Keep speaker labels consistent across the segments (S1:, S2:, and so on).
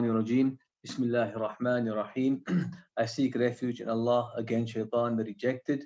S1: Rajim. Bismillahir Rahmanir Rahim. I seek refuge in Allah against Shaitan, the rejected,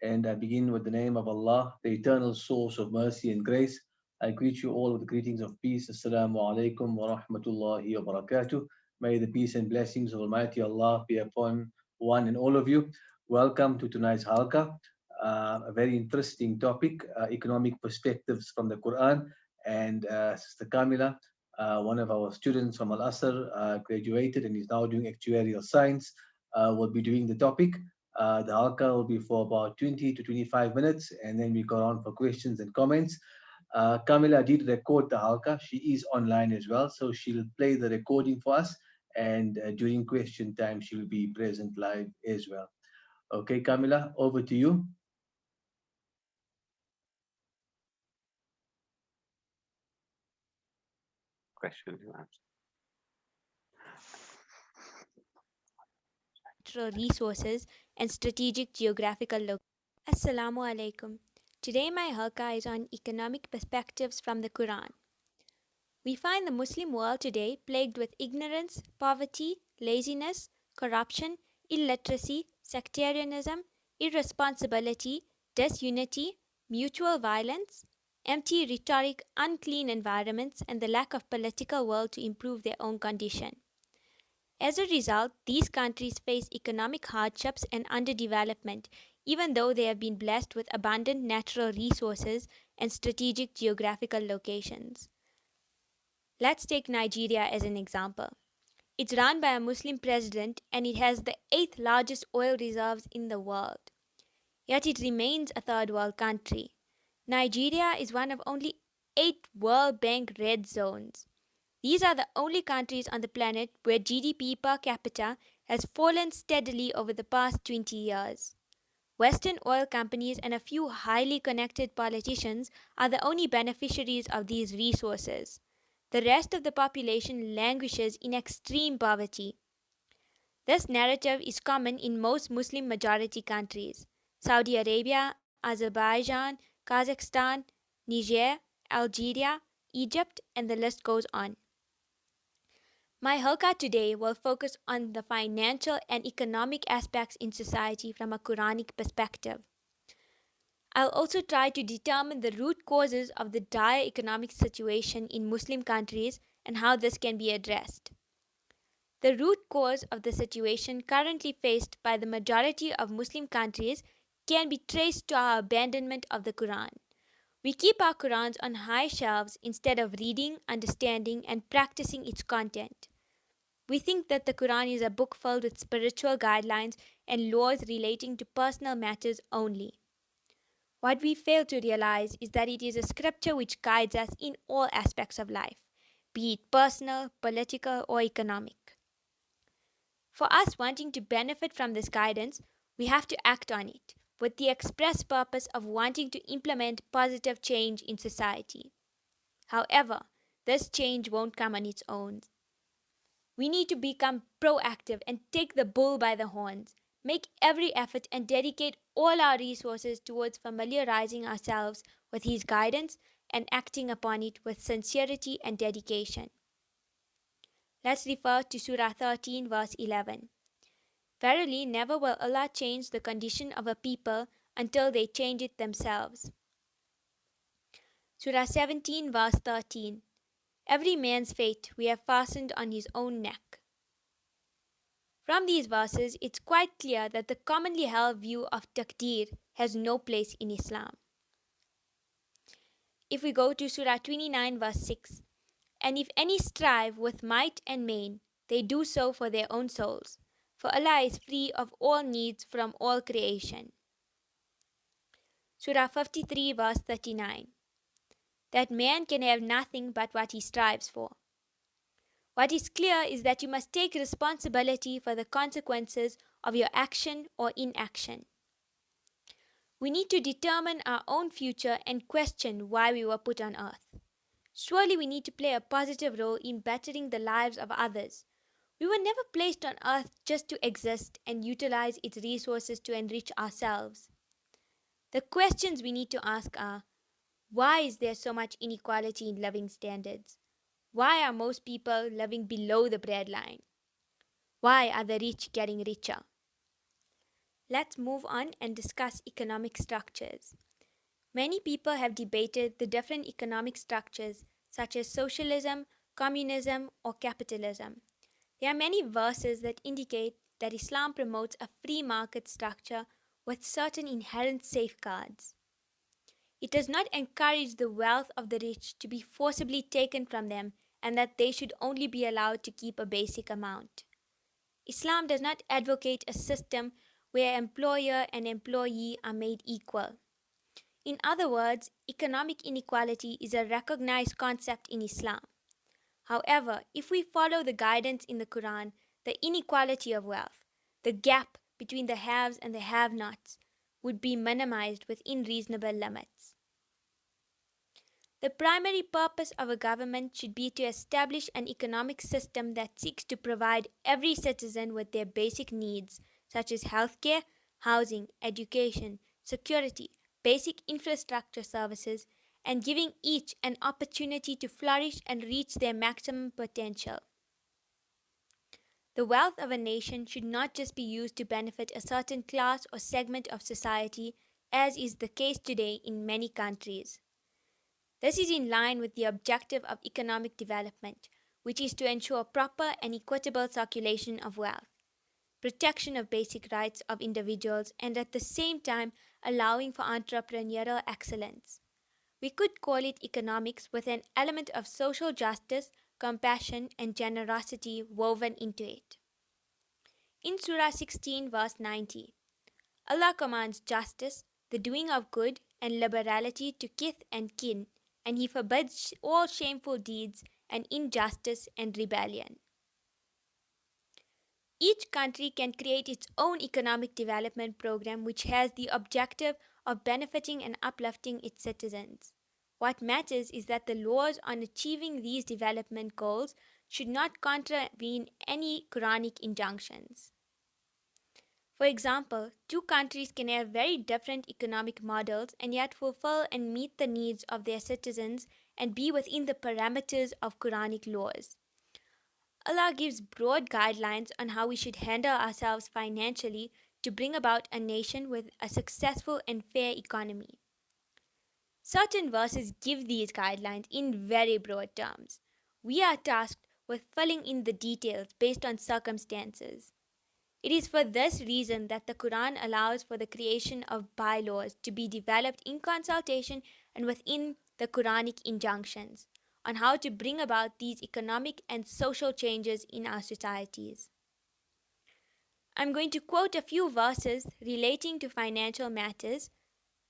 S1: and I begin with the name of Allah, the eternal source of mercy and grace. I greet you all with the greetings of peace. Assalamu alaikum wa rahmatullahi wa barakatuh. May the peace and blessings of Almighty Allah be upon one and all of you. Welcome to tonight's Halqa. A very interesting topic, economic perspectives from the Quran. And Sister Kamila, one of our students from Al Asr, graduated and is now doing actuarial science, will be doing the topic. The halqa will be for about 20 to 25 minutes, and then we go on for questions and comments. Kamila did record the halqa. She is online as well, so she'll play the recording for us. And during question time, she'll be present live as well. Okay, Kamila, over to you.
S2: Question you answer.
S3: Natural resources and strategic geographical locations. Assalamu alaikum. Today my halqa is on economic perspectives from the Quran. We find the Muslim world today plagued with ignorance, poverty, laziness, corruption, illiteracy, sectarianism, irresponsibility, disunity, mutual violence, empty rhetoric, unclean environments, and the lack of political will to improve their own condition. As a result, these countries face economic hardships and underdevelopment, even though they have been blessed with abundant natural resources and strategic geographical locations. Let's take Nigeria as an example. It's run by a Muslim president and it has the eighth largest oil reserves in the world. Yet it remains a third world country. Nigeria is one of only 8 World Bank red zones. These are the only countries on the planet where GDP per capita has fallen steadily over the past 20 years. Western oil companies and a few highly connected politicians are the only beneficiaries of these resources. The rest of the population languishes in extreme poverty. This narrative is common in most Muslim majority countries: Saudi Arabia, Azerbaijan, Kazakhstan, Niger, Algeria, Egypt, and the list goes on. My halqa today will focus on the financial and economic aspects in society from a Quranic perspective. I'll also try to determine the root causes of the dire economic situation in Muslim countries and how this can be addressed. The root cause of the situation currently faced by the majority of Muslim countries can be traced to our abandonment of the Quran. We keep our Qurans on high shelves instead of reading, understanding, and practicing its content. We think that the Quran is a book filled with spiritual guidelines and laws relating to personal matters only. What we fail to realize is that it is a scripture which guides us in all aspects of life, be it personal, political, or economic. For us wanting to benefit from this guidance, we have to act on it, with the express purpose of wanting to implement positive change in society. However, this change won't come on its own. We need to become proactive and take the bull by the horns, make every effort and dedicate all our resources towards familiarizing ourselves with His guidance and acting upon it with sincerity and dedication. Let's refer to Surah 13, verse 11. Verily, never will Allah change the condition of a people until they change it themselves. Surah 17, verse 13. Every man's fate we have fastened on his own neck. From these verses, it's quite clear that the commonly held view of taqdeer has no place in Islam. If we go to Surah 29, verse 6, and if any strive with might and main, they do so for their own souls, for Allah is free of all needs from all creation. Surah 53, verse 39, that man can have nothing but what he strives for. What is clear is that you must take responsibility for the consequences of your action or inaction. We need to determine our own future and question why we were put on earth. Surely we need to play a positive role in bettering the lives of others. We were never placed on earth just to exist and utilize its resources to enrich ourselves. The questions we need to ask are: why is there so much inequality in living standards? Why are most people living below the breadline? Why are the rich getting richer? Let's move on and discuss economic structures. Many people have debated the different economic structures, such as socialism, communism, or capitalism. There are many verses that indicate that Islam promotes a free market structure with certain inherent safeguards. It does not encourage the wealth of the rich to be forcibly taken from them and that they should only be allowed to keep a basic amount. Islam does not advocate a system where employer and employee are made equal. In other words, economic inequality is a recognized concept in Islam. However, if we follow the guidance in the Quran, the inequality of wealth, the gap between the haves and the have nots, would be minimized within reasonable limits. The primary purpose of a government should be to establish an economic system that seeks to provide every citizen with their basic needs, such as healthcare, housing, education, security, basic infrastructure services, and giving each an opportunity to flourish and reach their maximum potential. The wealth of a nation should not just be used to benefit a certain class or segment of society, as is the case today in many countries. This is in line with the objective of economic development, which is to ensure proper and equitable circulation of wealth, protection of basic rights of individuals, and at the same time allowing for entrepreneurial excellence. We could call it economics with an element of social justice, compassion, and generosity woven into it. In Surah 16, verse 90, Allah commands justice, the doing of good, and liberality to kith and kin, and He forbids all shameful deeds and injustice and rebellion. Each country can create its own economic development program which has the objective of benefiting and uplifting its citizens. What matters is that the laws on achieving these development goals should not contravene any Quranic injunctions. For example, two countries can have very different economic models and yet fulfill and meet the needs of their citizens and be within the parameters of Quranic laws. Allah gives broad guidelines on how we should handle ourselves financially to bring about a nation with a successful and fair economy. Certain verses give these guidelines in very broad terms. We are tasked with filling in the details based on circumstances. It is for this reason that the Quran allows for the creation of bylaws to be developed in consultation and within the Quranic injunctions on how to bring about these economic and social changes in our societies. I'm going to quote a few verses relating to financial matters.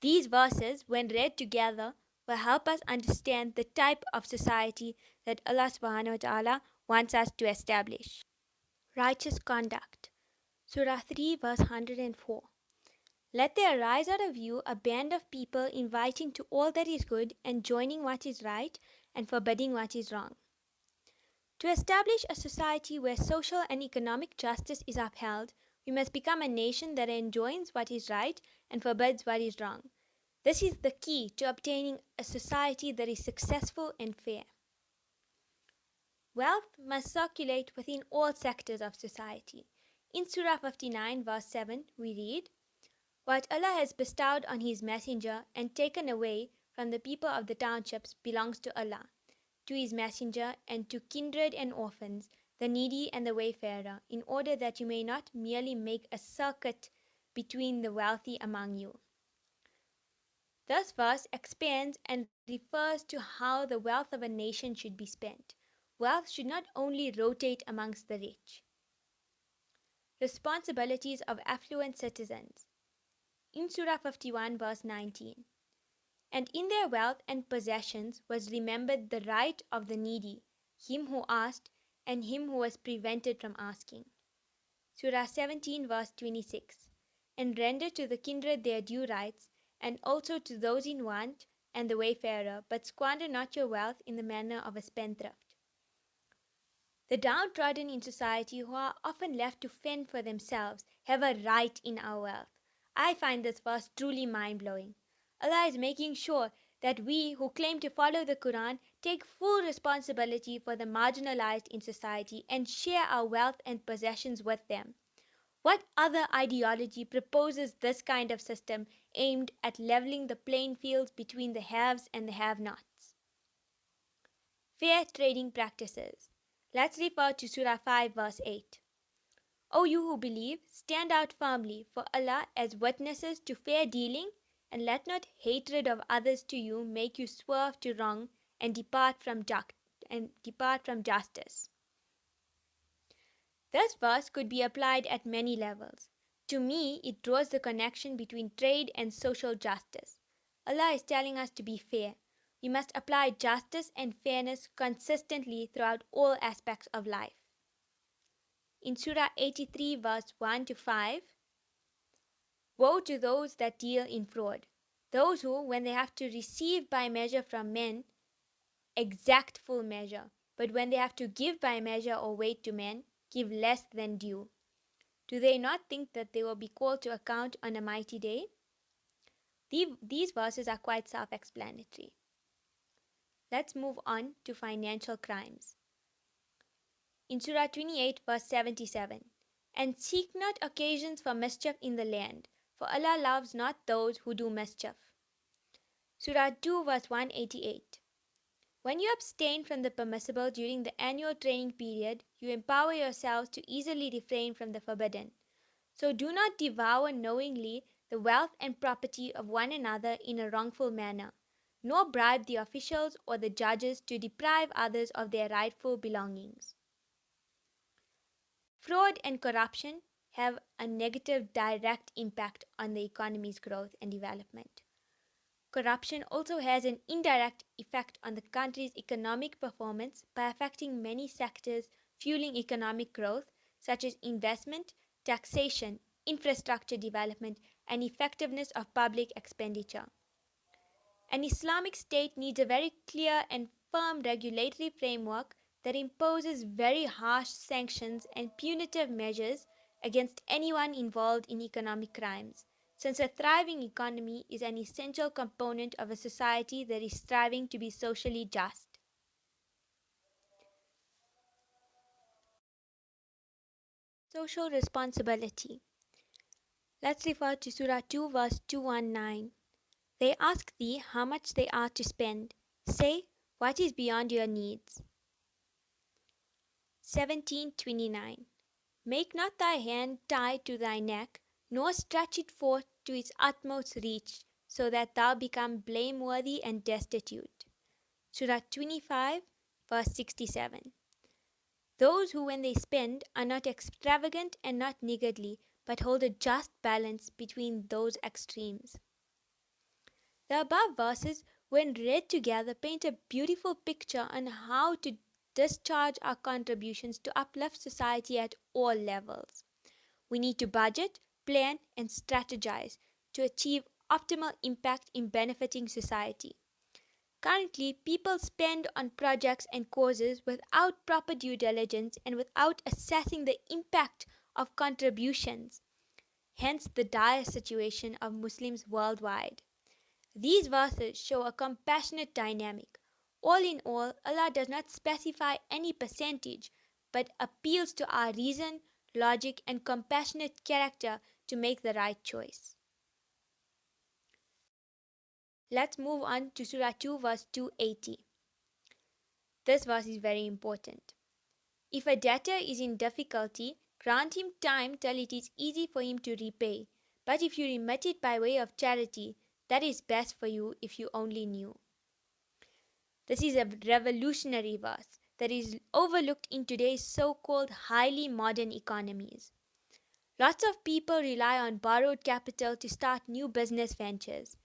S3: These verses, when read together, will help us understand the type of society that Allah subhanahu wa ta'ala wants us to establish. Righteous conduct. Surah 3, verse 104. Let there arise out of you a band of people inviting to all that is good and joining what is right and forbidding what is wrong. To establish a society where social and economic justice is upheld, we must become a nation that enjoins what is right and forbids what is wrong. This is the key to obtaining a society that is successful and fair. Wealth must circulate within all sectors of society. In Surah 59, verse 7, we read, "What Allah has bestowed on His Messenger and taken away from the people of the townships belongs to Allah, to His Messenger, and to kindred and orphans, the needy and the wayfarer, in order that you may not merely make a circuit between the wealthy among you." This verse expands and refers to how the wealth of a nation should be spent. Wealth should not only rotate amongst the rich. Responsibilities of affluent citizens. In Surah 51, verse 19, "And in their wealth and possessions was remembered the right of the needy, him who asked, and him who was prevented from asking." Surah 17, verse 26, "And render to the kindred their due rights, and also to those in want and the wayfarer, but squander not your wealth in the manner of a spendthrift." The downtrodden in society, who are often left to fend for themselves, have a right in our wealth. I find this verse truly mind blowing. Allah is making sure that we who claim to follow the Quran take full responsibility for the marginalized in society, and share our wealth and possessions with them. What other ideology proposes this kind of system aimed at leveling the playing fields between the haves and the have nots? Fair trading practices. Let's refer to Surah 5, verse 8. O you who believe, stand out firmly for Allah as witnesses to fair dealing, and let not hatred of others to you make you swerve to wrong and depart from justice. This verse could be applied at many levels. To me, it draws the connection between trade and social justice. Allah is telling us to be fair. We must apply justice and fairness consistently throughout all aspects of life. In Surah 83, verse 1 to 5, woe to those that deal in fraud, those who, when they have to receive by measure from men, exact full measure, but when they have to give by measure or weight to men, give less than due. Do they not think that they will be called to account on a mighty day? These verses are quite self explanatory. Let's move on to financial crimes. In Surah 28, verse 77, and seek not occasions for mischief in the land, for Allah loves not those who do mischief. Surah 2, verse 188. When you abstain from the permissible during the annual training period, you empower yourselves to easily refrain from the forbidden. So do not devour knowingly the wealth and property of one another in a wrongful manner, nor bribe the officials or the judges to deprive others of their rightful belongings. Fraud and corruption have a negative direct impact on the economy's growth and development. Corruption also has an indirect effect on the country's economic performance by affecting many sectors fueling economic growth, such as investment, taxation, infrastructure development, and effectiveness of public expenditure. An Islamic state needs a very clear and firm regulatory framework that imposes very harsh sanctions and punitive measures against anyone involved in economic crimes, since a thriving economy is an essential component of a society that is striving to be socially just. Social responsibility. Let's refer to Surah 2, verse 219. They ask thee how much they are to spend. Say, what is beyond your needs? 17:29. Make not thy hand tied to thy neck, nor stretch it forth to its utmost reach, so that thou become blameworthy and destitute. Surah 25, verse 67. Those who, when they spend, are not extravagant and not niggardly, but hold a just balance between those extremes. The above verses, when read together, paint a beautiful picture on how to discharge our contributions to uplift society at all levels. We need to budget, plan, and strategize to achieve optimal impact in benefiting society. Currently, people spend on projects and causes without proper due diligence and without assessing the impact of contributions, hence the dire situation of Muslims worldwide. These verses show a compassionate dynamic. All in all, Allah does not specify any percentage, but appeals to our reason, logic, and compassionate character to make the right choice. Let's move on to Surah 2, verse 280. This verse is very important. If a debtor is in difficulty, grant him time till it is easy for him to repay. But if you remit it by way of charity, that is best for you if you only knew. This is a revolutionary verse that is overlooked in today's so-called highly modern economies. Lots of people rely on borrowed capital to start new business ventures.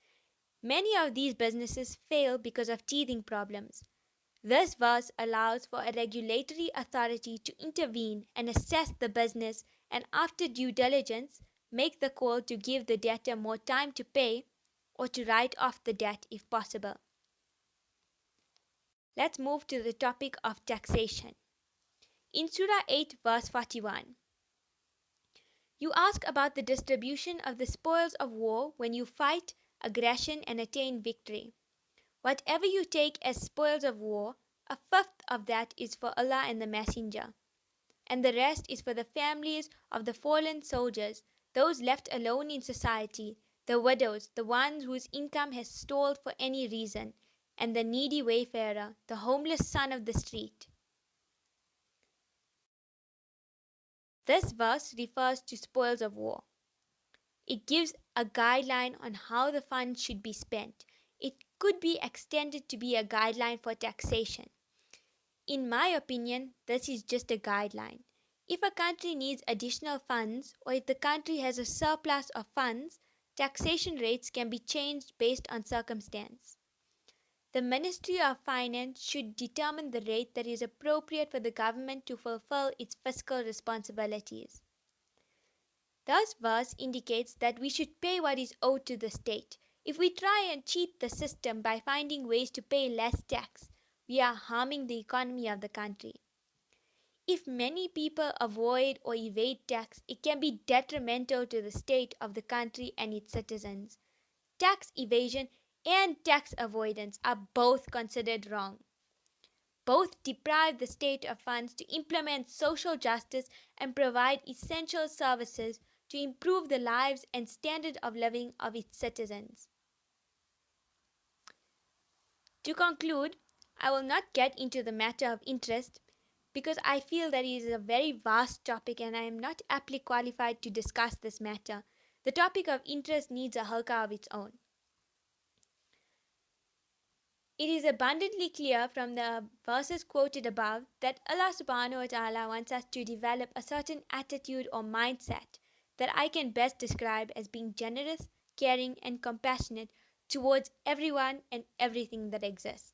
S3: Many of these businesses fail because of teething problems. This verse allows for a regulatory authority to intervene and assess the business, and after due diligence, make the call to give the debtor more time to pay or to write off the debt if possible. Let's move to the topic of taxation. In Surah 8, verse 41, you ask about the distribution of the spoils of war when you fight aggression and attain victory. Whatever you take as spoils of war, a fifth of that is for Allah and the Messenger, and the rest is for the families of the fallen soldiers, those left alone in society, the widows, the ones whose income has stalled for any reason, and the needy wayfarer, the homeless son of the street. This verse refers to spoils of war. It gives a guideline on how the funds should be spent. It could be extended to be a guideline for taxation. In my opinion, this is just a guideline. If a country needs additional funds, or if the country has a surplus of funds, taxation rates can be changed based on circumstance. The Ministry of Finance should determine the rate that is appropriate for the government to fulfill its fiscal responsibilities. Thus, verse indicates that we should pay what is owed to the state. If we try and cheat the system by finding ways to pay less tax, we are harming the economy of the country. If many people avoid or evade tax, it can be detrimental to the state of the country and its citizens. Tax evasion and tax avoidance are both considered wrong. Both deprive the state of funds to implement social justice and provide essential services to improve the lives and standard of living of its citizens. To conclude, I will not get into the matter of interest because I feel that it is a very vast topic and I am not aptly qualified to discuss this matter. The topic of interest needs a halqa of its own. It is abundantly clear from the verses quoted above that Allah subhanahu wa ta'ala wants us to develop a certain attitude or mindset that I can best describe as being generous, caring, and compassionate towards everyone and everything that exists.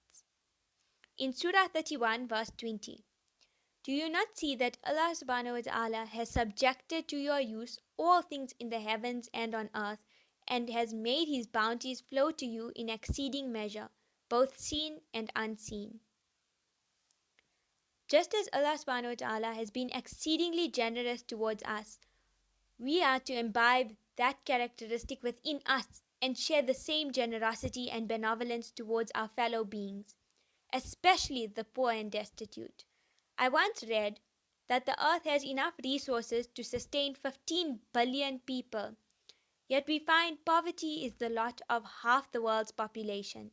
S3: In Surah 31, verse 20, do you not see that Allah subhanahu wa ta'ala has subjected to your use all things in the heavens and on earth, and has made his bounties flow to you in exceeding measure, both seen and unseen? Just as Allah subhanahu wa ta'ala has been exceedingly generous towards us, we are to imbibe that characteristic within us and share the same generosity and benevolence towards our fellow beings, especially the poor and destitute. I once read that the earth has enough resources to sustain 15 billion people, yet we find poverty is the lot of half the world's population.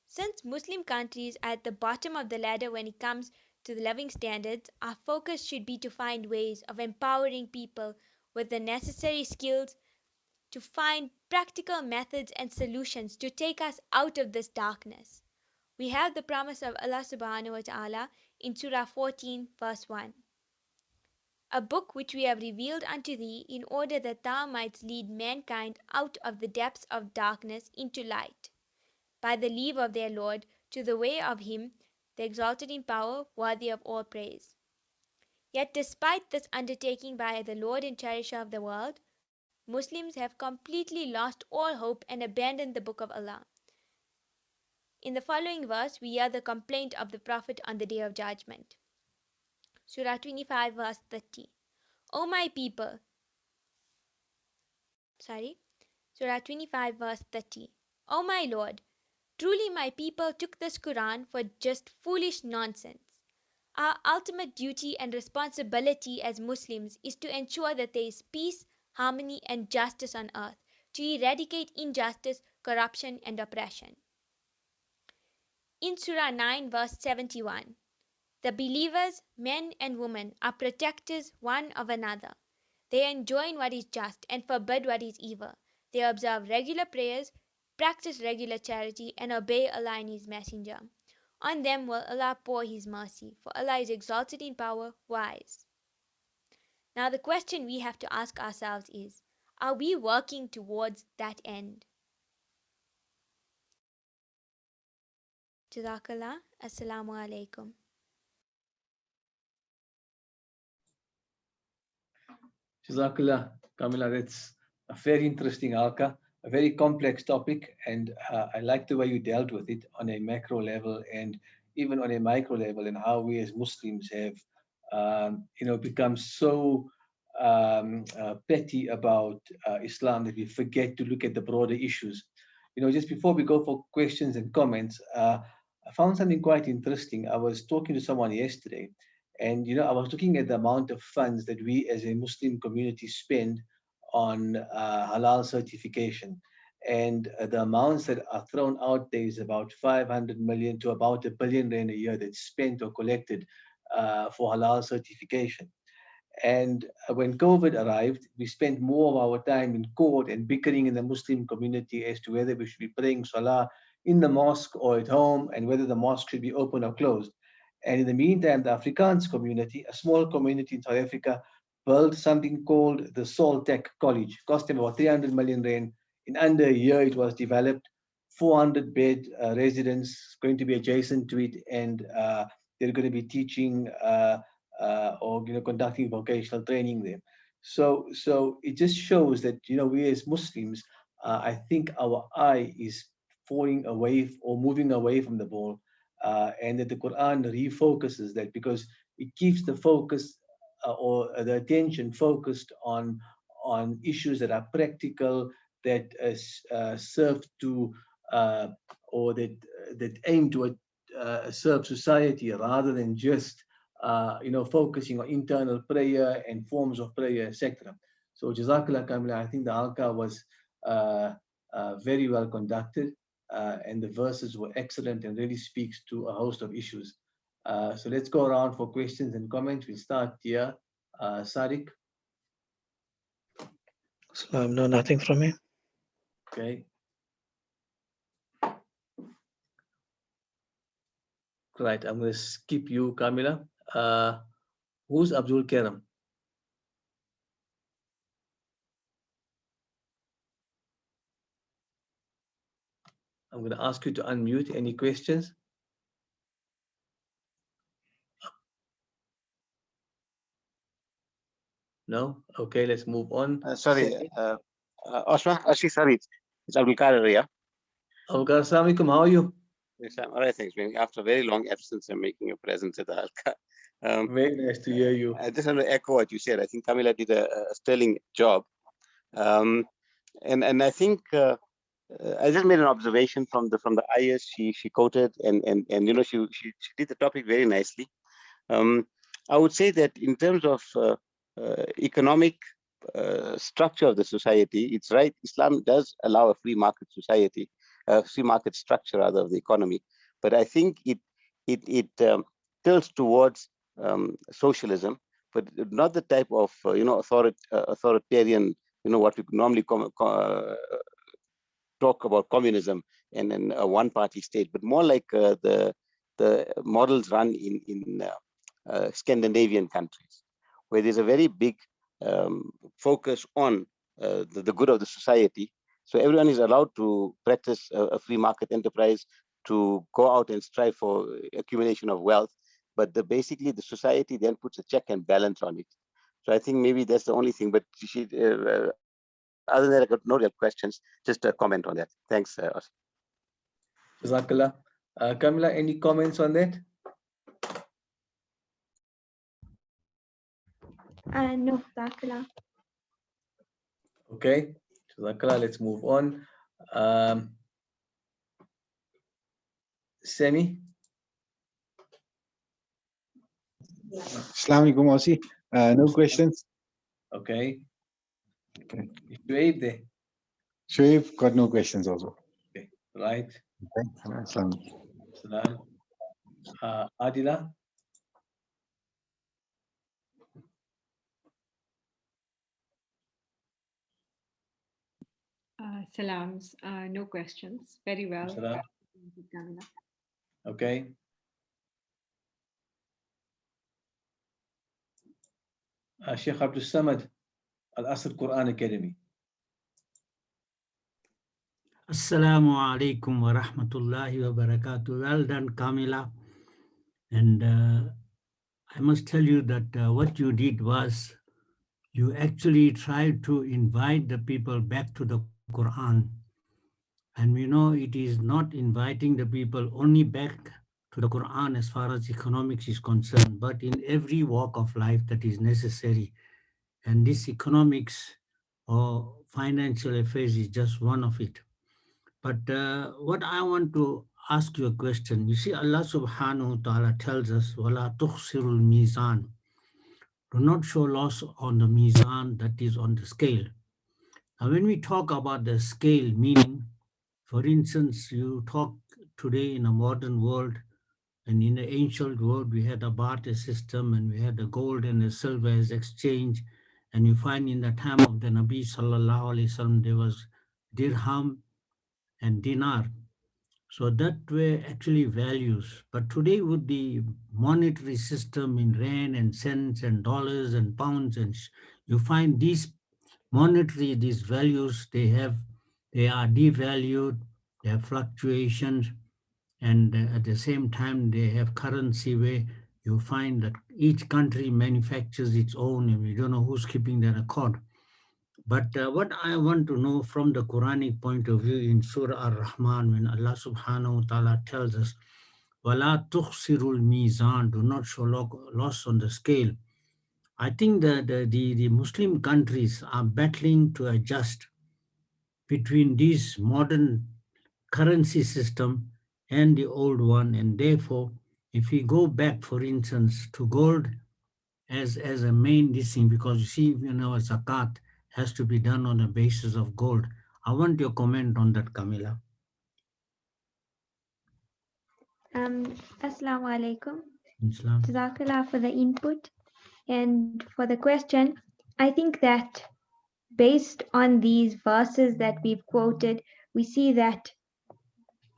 S3: Since Muslim countries are at the bottom of the ladder when it comes to the living standards, our focus should be to find ways of empowering people with the necessary skills to find practical methods and solutions to take us out of this darkness. We have the promise of Allah subhanahu wa ta'ala in Surah 14, verse 1. A book which we have revealed unto thee in order that thou mightst lead mankind out of the depths of darkness into light, by the leave of their Lord, to the way of him, the exalted in power, worthy of all praise. Yet despite this undertaking by the Lord and Cherisher of the world, Muslims have completely lost all hope and abandoned the book of Allah. In the following verse, we hear the complaint of the Prophet on the Day of Judgment. Surah 25, verse 30. O my people, Surah 25, verse 30. O my Lord, truly my people took this Quran for just foolish nonsense. Our ultimate duty and responsibility as Muslims is to ensure that there is peace, harmony, and justice on earth, to eradicate injustice, corruption, and oppression. In Surah 9, verse 71, the believers, men and women, are protectors one of another. They enjoin what is just and forbid what is evil. They observe regular prayers, practice regular charity, and obey Allah and His Messenger. On them will Allah pour His mercy, for Allah is exalted in power, wise. Now the question we have to ask ourselves is, are we working towards that end? Jazakallah. Assalamu alaikum.
S1: Jazakallah, Kamila, that's a very interesting halqa, a very complex topic, and I like the way you dealt with it on a macro level and even on a micro level, and how we as Muslims have, become so petty about Islam that we forget to look at the broader issues. just before we go for questions and comments, I found something quite interesting. I was talking to someone yesterday, and I was looking at the amount of funds that we as a Muslim community spend on halal certification. And the amounts that are thrown out there is about 500 million to about R1 billion a year that's spent or collected for halal certification. And when COVID arrived, we spent more of our time in court and bickering in the Muslim community as to whether we should be praying Salah in the mosque or at home and whether the mosque should be open or closed. And in the meantime, the Afrikaans community, a small community in South Africa, built something called the Sol Tech College. Cost them about 300 million rand. In under a year, it was developed. 400-bed residence going to be adjacent to it, and they're going to be teaching or conducting vocational training there. So it just shows that we as Muslims, I think our eye is falling away or moving away from the ball, and that the Quran refocuses that because it keeps the focus or the attention focused on issues that are practical, that serve to or that aim to serve society rather than just focusing on internal prayer and forms of prayer, etc. So Jazakallah Kamila, I think the Halqa was very well conducted, and the verses were excellent and really speaks to a host of issues. So let's go around for questions and comments. We'll start here. Sadiq.
S4: No, nothing from me.
S1: Okay. Right, I'm going to skip you, Kamila. Who's Abdul Karam? I'm going to ask you to unmute. Any questions? No? Okay, let's move on.
S2: Sorry, Osman, actually, sorry, it's Abdul Kader, yeah?
S1: Okay, Assalamu alaikum, how are you?
S2: Yes, all right, thanks. After a very long absence, I'm making a presence at the Halqa.
S1: Very nice to hear you.
S2: I just want to echo what you said. I think Kamila did a sterling job. And I think I just made an observation from the ayahs she quoted, and she did the topic very nicely. I would say that in terms of economic structure of the society, it's right. Islam does allow a free market society, a free market structure rather of the economy. But I think it tilts towards socialism, but not the type of authoritarian, what we normally talk about communism and a one-party state, but more like the models run in Scandinavian countries, where there's a very big focus on the good of the society. So everyone is allowed to practice a free market enterprise, to go out and strive for accumulation of wealth, but basically the society then puts a check and balance on it. So I think maybe that's the only thing. But other than that, I got no real questions. Just a comment on that. Thanks, Osman.
S1: Jazakallah. Kamila, any comments on that?
S3: No, Jazakallah.
S1: Okay, Jazakallah, let's move on. Semi?
S5: Assalamu alaikum, Aussie. No questions.
S1: Okay.
S5: Okay.
S1: Shuaib there?
S5: Shoaib got no questions also.
S1: Okay, right.
S5: Okay. Assalamu.
S1: Salam. Adila?
S6: Salams, no questions. Very well.
S1: Salam. Okay. Sheikh Abdul Samad, Al-Asr Quran Academy.
S7: Assalamu alaikum wa rahmatullahi wa barakatuh. Well done, Kamila. And I must tell you that what you did was you actually tried to invite the people back to the Quran. And we know it is not inviting the people only back to the Quran as far as economics is concerned, but in every walk of life that is necessary. And this economics or financial affairs is just one of it. But what I want to ask you a question. You see, Allah subhanahu wa ta'ala tells us, وَلَا تُخْسِرُ الْمِيزَانِ. Do not show loss on the mizan, that is on the scale. Now, when we talk about the scale, meaning, for instance, you talk today in a modern world, and in the ancient world, we had a barter system, and we had the gold and the silver as exchange. And you find in the time of the Nabi sallallahu alaihi wasallam, there was dirham and dinar. So that were actually values. But today, with the monetary system in rand and cents and dollars and pounds, and you find these these values, they are devalued, they have fluctuations, and at the same time, they have currency where you find that each country manufactures its own, and we don't know who's keeping that record. But what I want to know from the Quranic point of view in Surah Ar-Rahman, when Allah subhanahu wa ta'ala tells us, وَلَا تُخْسِرُ الْمِيزَانِ, do not show loss on the scale. I think that the Muslim countries are battling to adjust between this modern currency system and the old one. And therefore, if we go back, for instance, to gold as a main thing, because you see, zakat has to be done on the basis of gold. I want your comment on that, Kamila.
S3: Assalamu alaikum.
S7: Islam.
S3: Jazakallah for the input and for the question. I think that based on these verses that we've quoted, we see that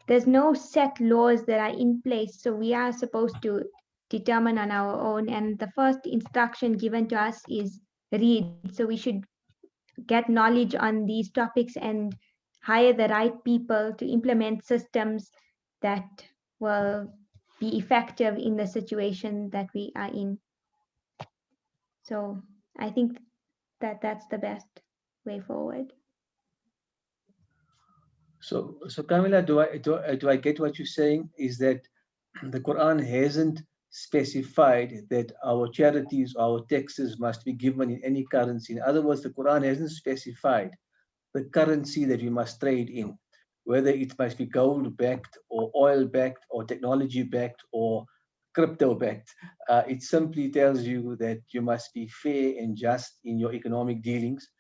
S3: there's no set laws that are in place. So we are supposed to determine on our own. And the first instruction given to us is read. So we should get knowledge on these topics and hire the right people to implement systems that will be effective in the situation that we are in. So I think that that's the best way forward.
S1: So Kamila, do I get what you're saying? Is that the Quran hasn't specified that our charities, our taxes must be given in any currency. In other words, the Quran hasn't specified the currency that we must trade in, whether it must be gold backed or oil backed or technology backed or crypto backed. It simply tells you that you must be fair and just in your economic dealings.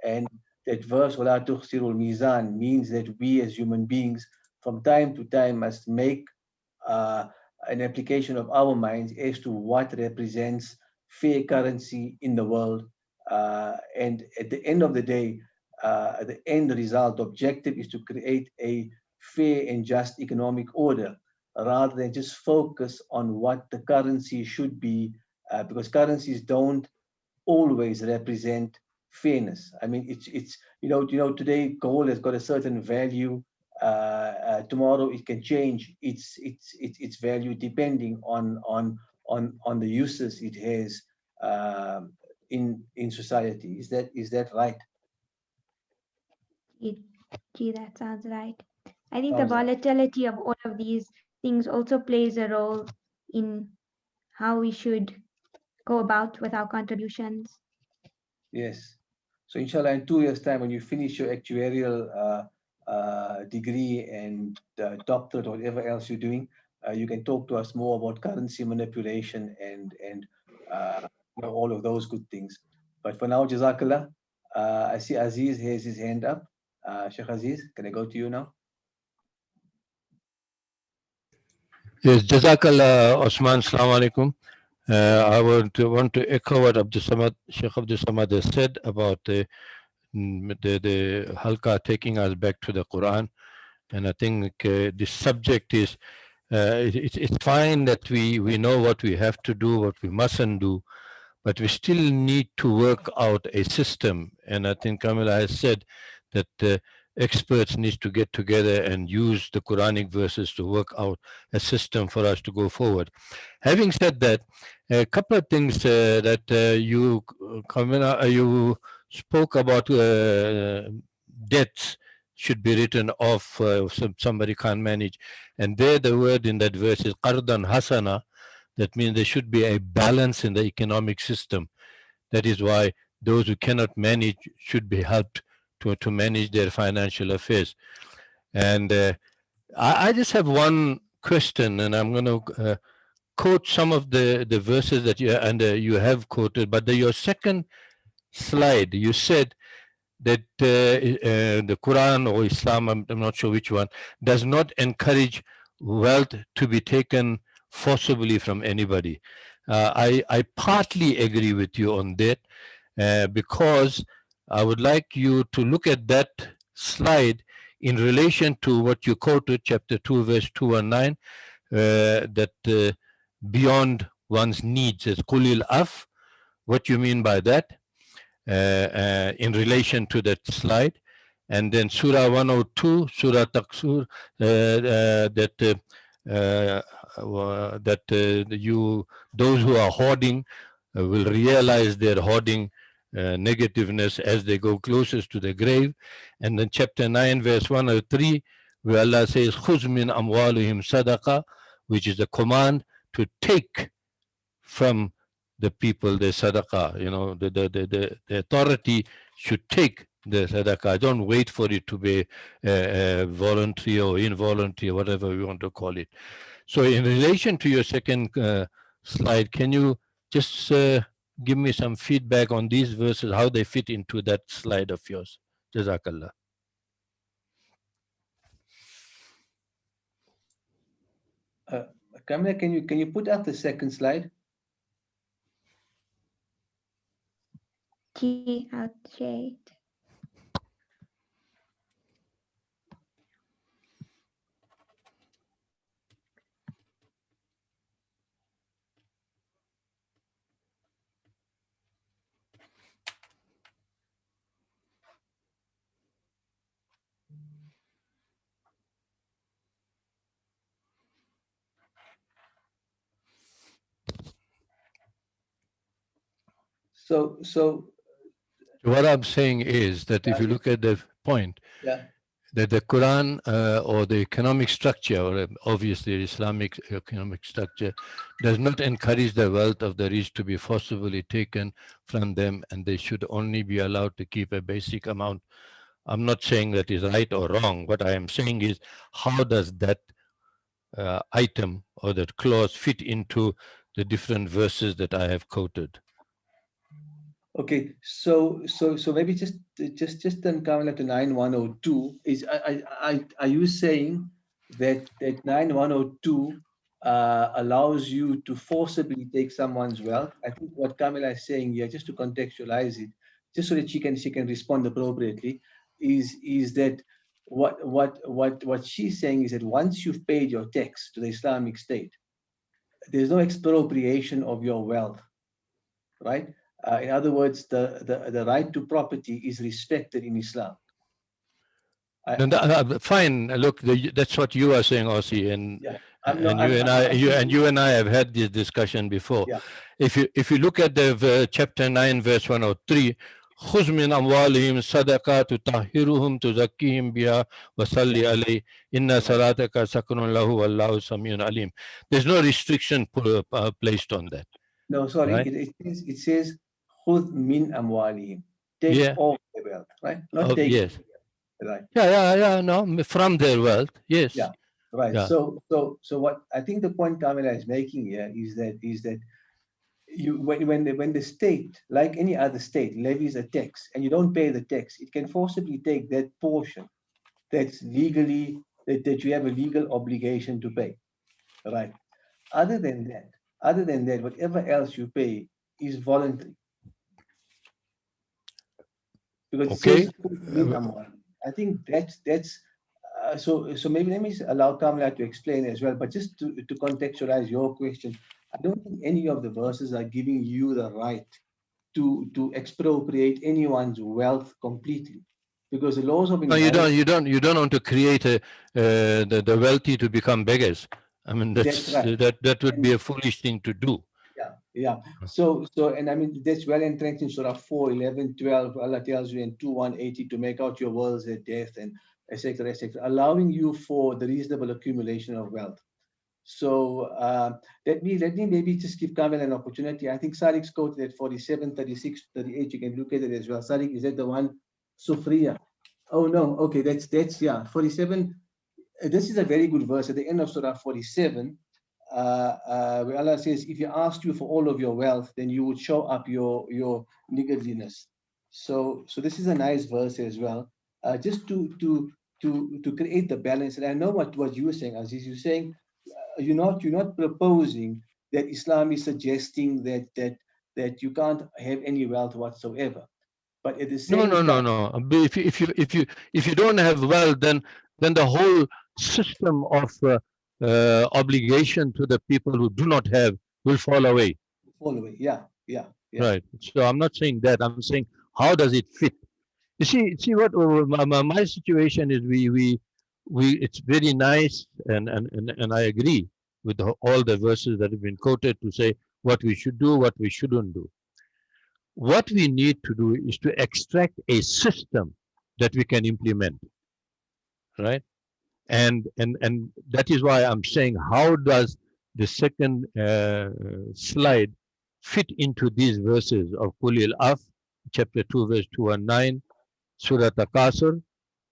S1: And that verse, وَلَا تُخْسِرُ الْمِيزَانِ, means that we as human beings from time to time must make an application of our minds as to what represents fair currency in the world. And at the end of the day, the end result objective is to create a fair and just economic order rather than just focus on what the currency should be, because currencies don't always represent fairness. I mean, it's today gold has got a certain value. Tomorrow it can change its value depending on the uses it has in society. Is that right?
S3: Gee, that sounds right. I think the volatility of all of these things also plays a role in how we should go about with our contributions.
S1: Yes. So inshallah, in 2 years' time, when you finish your actuarial degree and doctorate or whatever else you're doing, you can talk to us more about currency manipulation and all of those good things. But for now, Jazakallah. I see Aziz has his hand up. Sheikh Aziz, can I go to you now?
S8: Yes, Jazakallah, Osman. Assalamu alaikum. I want to echo what Sheikh Abdul Samad has said about the Halqa taking us back to the Quran. And I think this subject is, it's fine that we know what we have to do, what we mustn't do, but we still need to work out a system. And I think Kamila has said that experts need to get together and use the Quranic verses to work out a system for us to go forward. Having said that, a couple of things that you, Kamila, you spoke about debts should be written off if somebody can't manage. And there the word in that verse is qardan hasana. That means there should be a balance in the economic system. That is why those who cannot manage should be helped to manage their financial affairs. And I just have one question, and I'm going to quote some of the verses that you have quoted. But your second slide, you said that the Quran or Islam, I'm not sure which one, does not encourage wealth to be taken forcibly from anybody. I partly agree with you on that, because I would like you to look at that slide in relation to what you quoted, chapter 2, verse 2 and 9, that beyond one's needs is Qulil Af. What you mean by that in relation to that slide? And then Surah 102, Surah Taksur, those who are hoarding will realize their hoarding negativeness as they go closest to the grave. And then chapter 9, verse 103, where Allah says, "Khuz min amwalihim sadaqa," which is a command to take from the people the sadaqah. You know, the authority should take the sadaqah. Don't wait for it to be voluntary or involuntary, whatever we want to call it. So in relation to your second slide, can you just give me some feedback on these verses, how they fit into that slide of yours? Jazakallah.
S1: Kamila, can you put up the second slide?
S3: I'll share it.
S1: So
S8: what I'm saying is that if you look at the point, that the Quran or the economic structure, or obviously the Islamic economic structure, does not encourage the wealth of the rich to be forcibly taken from them, and they should only be allowed to keep a basic amount. I'm not saying that is right or wrong. What I am saying is, how does that item or that clause fit into the different verses that I have quoted?
S1: Okay, so maybe just then coming up to 9102 is are you saying that 9102 allows you to forcibly take someone's wealth? I think what Kamila is saying here, just to contextualize it, just so that she can respond appropriately, is that what she's saying is that once you've paid your tax to the Islamic State, there's no expropriation of your wealth, right? In other words, the right to property is respected in Islam.
S8: Fine. Look, that's what you are saying, Ossie, and you and I have had this discussion before.
S1: Yeah.
S8: If you look at the chapter 9, verse 103, خُذْ مِنْ أَمْوَالِهِمْ صَدَقَةً تُطَهِّرُهُمْ تُزَكِّيهِمْ بِهَا وَصَلِّ عَلَيْهِ إِنَّ صَلَاتَكَ سَكْنٌ لَهُ وَاللَّهُ سَمِيعٌ عَلِيمٌ. There's no restriction placed on that.
S1: No, sorry,
S8: right?
S1: it says خُذْ مِنْ أَمْوَالِهِمْ. Take all their wealth, right? Not take.
S8: Yes.
S1: Right.
S8: Yeah. No, from their wealth. Yes.
S1: Yeah. Right.
S8: Yeah.
S1: So what I think the point Kamila is making here is that you when the state, like any other state, levies a tax and you don't pay the tax, it can forcibly take that portion that's legally that you have a legal obligation to pay. Right. Other than that, whatever else you pay is voluntary. Because it says, I think that's so maybe let me allow Kamila to explain as well, but just to contextualize your question, I don't think any of the verses are giving you the right to expropriate anyone's wealth completely, because the laws of inheritance.
S8: No, you don't want to create the wealthy to become beggars. I mean, that's right. that would be a foolish thing to do.
S1: Yeah. So and I mean that's well entrenched in Surah 4, 11, 12. Allah tells you in 2, 180 to make out your worlds at death and etc., allowing you for the reasonable accumulation of wealth. So let me maybe just give Kamil an opportunity. I think Sadiq's quoted at 47, 36, 38. You can look at it as well. Sadiq, is that the one? Sufriya. Oh no, okay, that's 47. this is a very good verse at the end of Surah 47, where Allah says, if you asked you for all of your wealth, then you would show up your niggardliness. So this is a nice verse as well, just to create the balance. And I know what you were saying, Aziz. You're saying you're not proposing that Islam is suggesting that you can't have any wealth whatsoever. But at the same
S8: No.
S1: time,
S8: But if you don't have wealth, then the whole system of obligation to the people who do not have will fall away.
S1: following, yeah.
S8: Right. So I'm not saying that. I'm saying, how does it fit? You see what my situation is. We it's very nice, and I agree with all the verses that have been quoted to say what we should do, what we shouldn't do. What we need to do is to extract a system that we can implement, right? And that is why I'm saying, how does the second slide fit into these verses of Qul Af, chapter 2, verse 219, Surah Takasur,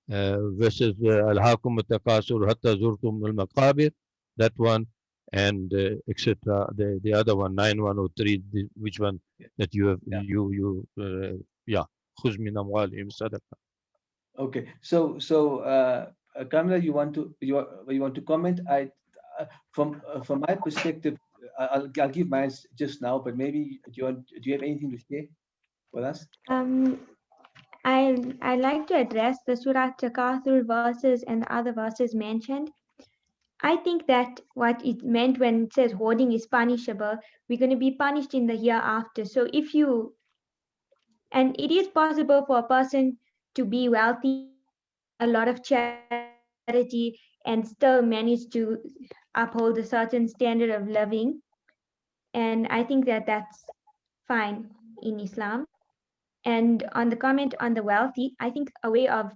S8: verses Al-Hakum Takasur Hatta Zurtum al-Maqabir, that one, and etc. The other one, 9103, which one that you have, Khuz min amwalihim sadaqa.
S1: Okay, so Kamila, you want to comment? From my perspective, I'll give mine just now, but maybe do you have anything to share with us?
S3: I like to address the Surah Takathur verses and the other verses mentioned. I think that what it meant when it says hoarding is punishable, we're going to be punished in the hereafter. So and it is possible for a person to be wealthy, a lot of charity, and still manage to uphold a certain standard of living. And I think that that's fine in Islam. And on the comment on the wealthy, I think a way of,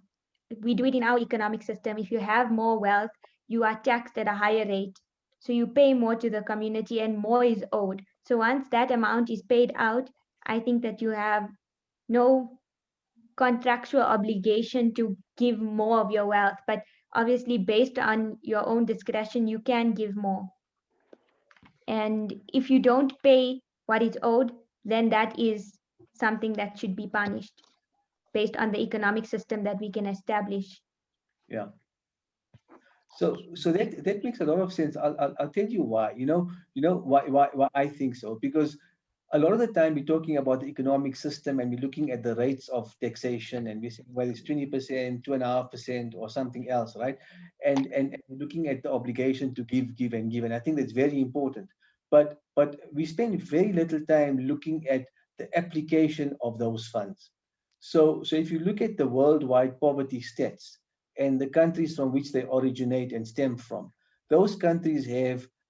S3: we do it in our economic system. If you have more wealth, you are taxed at a higher rate. So you pay more to the community and more is owed. So once that amount is paid out, I think that you have no contractual obligation to give more of your wealth. But obviously, based on your own discretion, you can give more. And if you don't pay what is owed, then that is something that should be punished based on the economic system that we can establish.
S1: Yeah. So that makes a lot of sense. I'll tell you why. You know why I think so, because a lot of the time we're talking about the economic system and we're looking at the rates of taxation and we're saying, well, it's 20%, 2.5%, or something else, right? And looking at the obligation to give and give. And I think that's very important. But we spend very little time looking at the application of those funds. So if you look at the worldwide poverty stats and the countries from which they originate and stem from,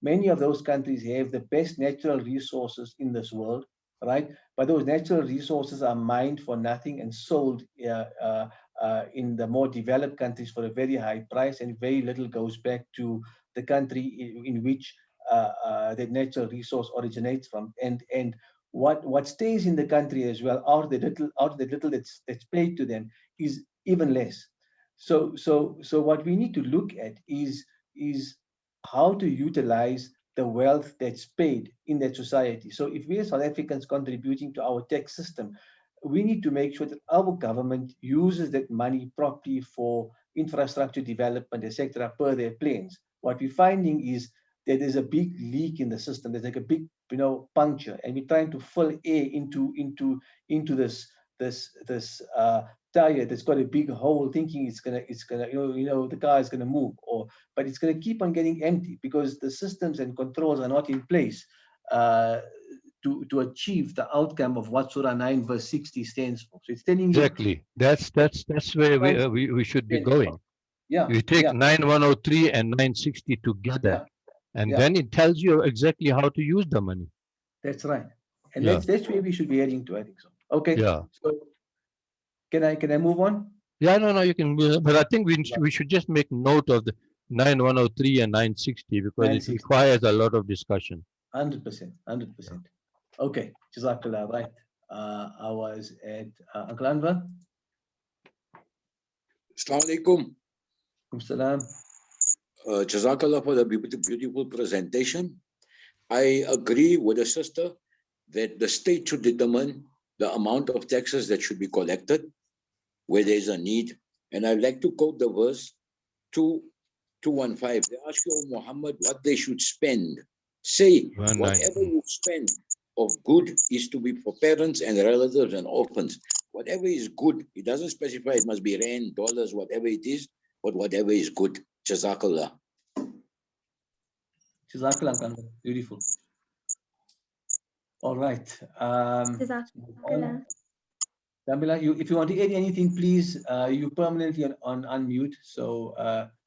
S1: many of those countries have the best natural resources in this world, right? But those natural resources are mined for nothing and sold in the more developed countries for a very high price, and very little goes back to the country in which that natural resource originates from. And what stays in the country as well, out of the little that's paid to them, is even less. So what we need to look at is how to utilize the wealth that's paid in that society. So if we are South Africans contributing to our tax system, we need to make sure that our government uses that money properly for infrastructure development, etc., per their plans. What we're finding is that there's a big leak in the system. There's like a big, puncture, and we're trying to fill air into this tire that's got a big hole, thinking it's gonna the car is gonna move, but it's gonna keep on getting empty because the systems and controls are not in place to achieve the outcome of what Surah 9 verse 60 stands for. So it's telling you
S8: Exactly. That's where we should be going.
S1: Yeah.
S8: You take 9103 and 960 together, and then it tells you exactly how to use the money.
S1: That's right. And that's where we should be heading to, I think so. Okay.
S8: Yeah.
S1: So can I move on?
S8: Yeah, no, you can. But I think we should just make note of the 9103 and 960 because it requires a lot of discussion.
S1: 100%. Okay. Jazakallah. Right. I was at Uncle Anwar.
S9: Assalamu alaikum.
S1: Salam.
S9: Jazakallah for the beautiful presentation. I agree with the sister that the state should determine the amount of taxes that should be collected where there is a need. And I'd like to quote the verse 2:15. They ask you, Muhammad, what they should spend. Say,
S8: 1:9.
S9: whatever you spend of good is to be for parents and relatives and orphans. Whatever is good, it doesn't specify it must be rand, dollars, whatever it is, but whatever is good. Jazakallah.
S1: Jazakallah, Kanwar. Beautiful. All right.
S3: Jazakallah.
S1: Kamila, if you want to add anything, please, you permanently on unmute, so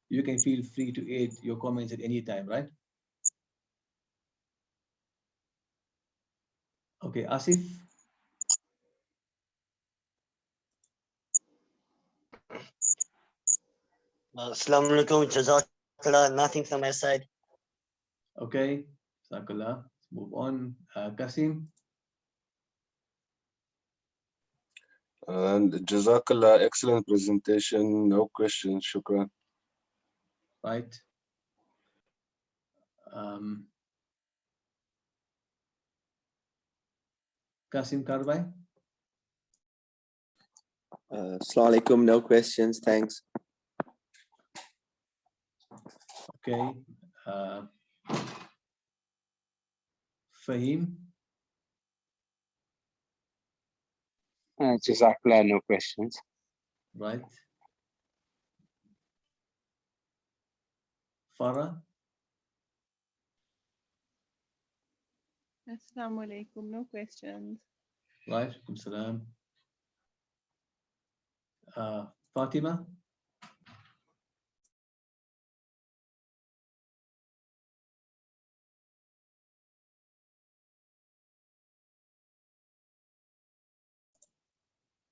S1: you can feel free to add your comments at any time, right? Okay, Asif.
S10: Assalamu alaikum, Jazakallah, nothing from my side.
S1: Okay, Jazakallah. Let's move on. Kasim.
S11: And Jazakallah, excellent presentation. No questions. Shukran.
S1: Right. Kasim Karbai.
S12: Assalamu alaikum, no questions, thanks.
S1: Okay. Fahim.
S13: Jazakallah, no questions.
S1: Right. Farah.
S14: Assalamu alaikum, no questions.
S1: Right. Salam. Fatima.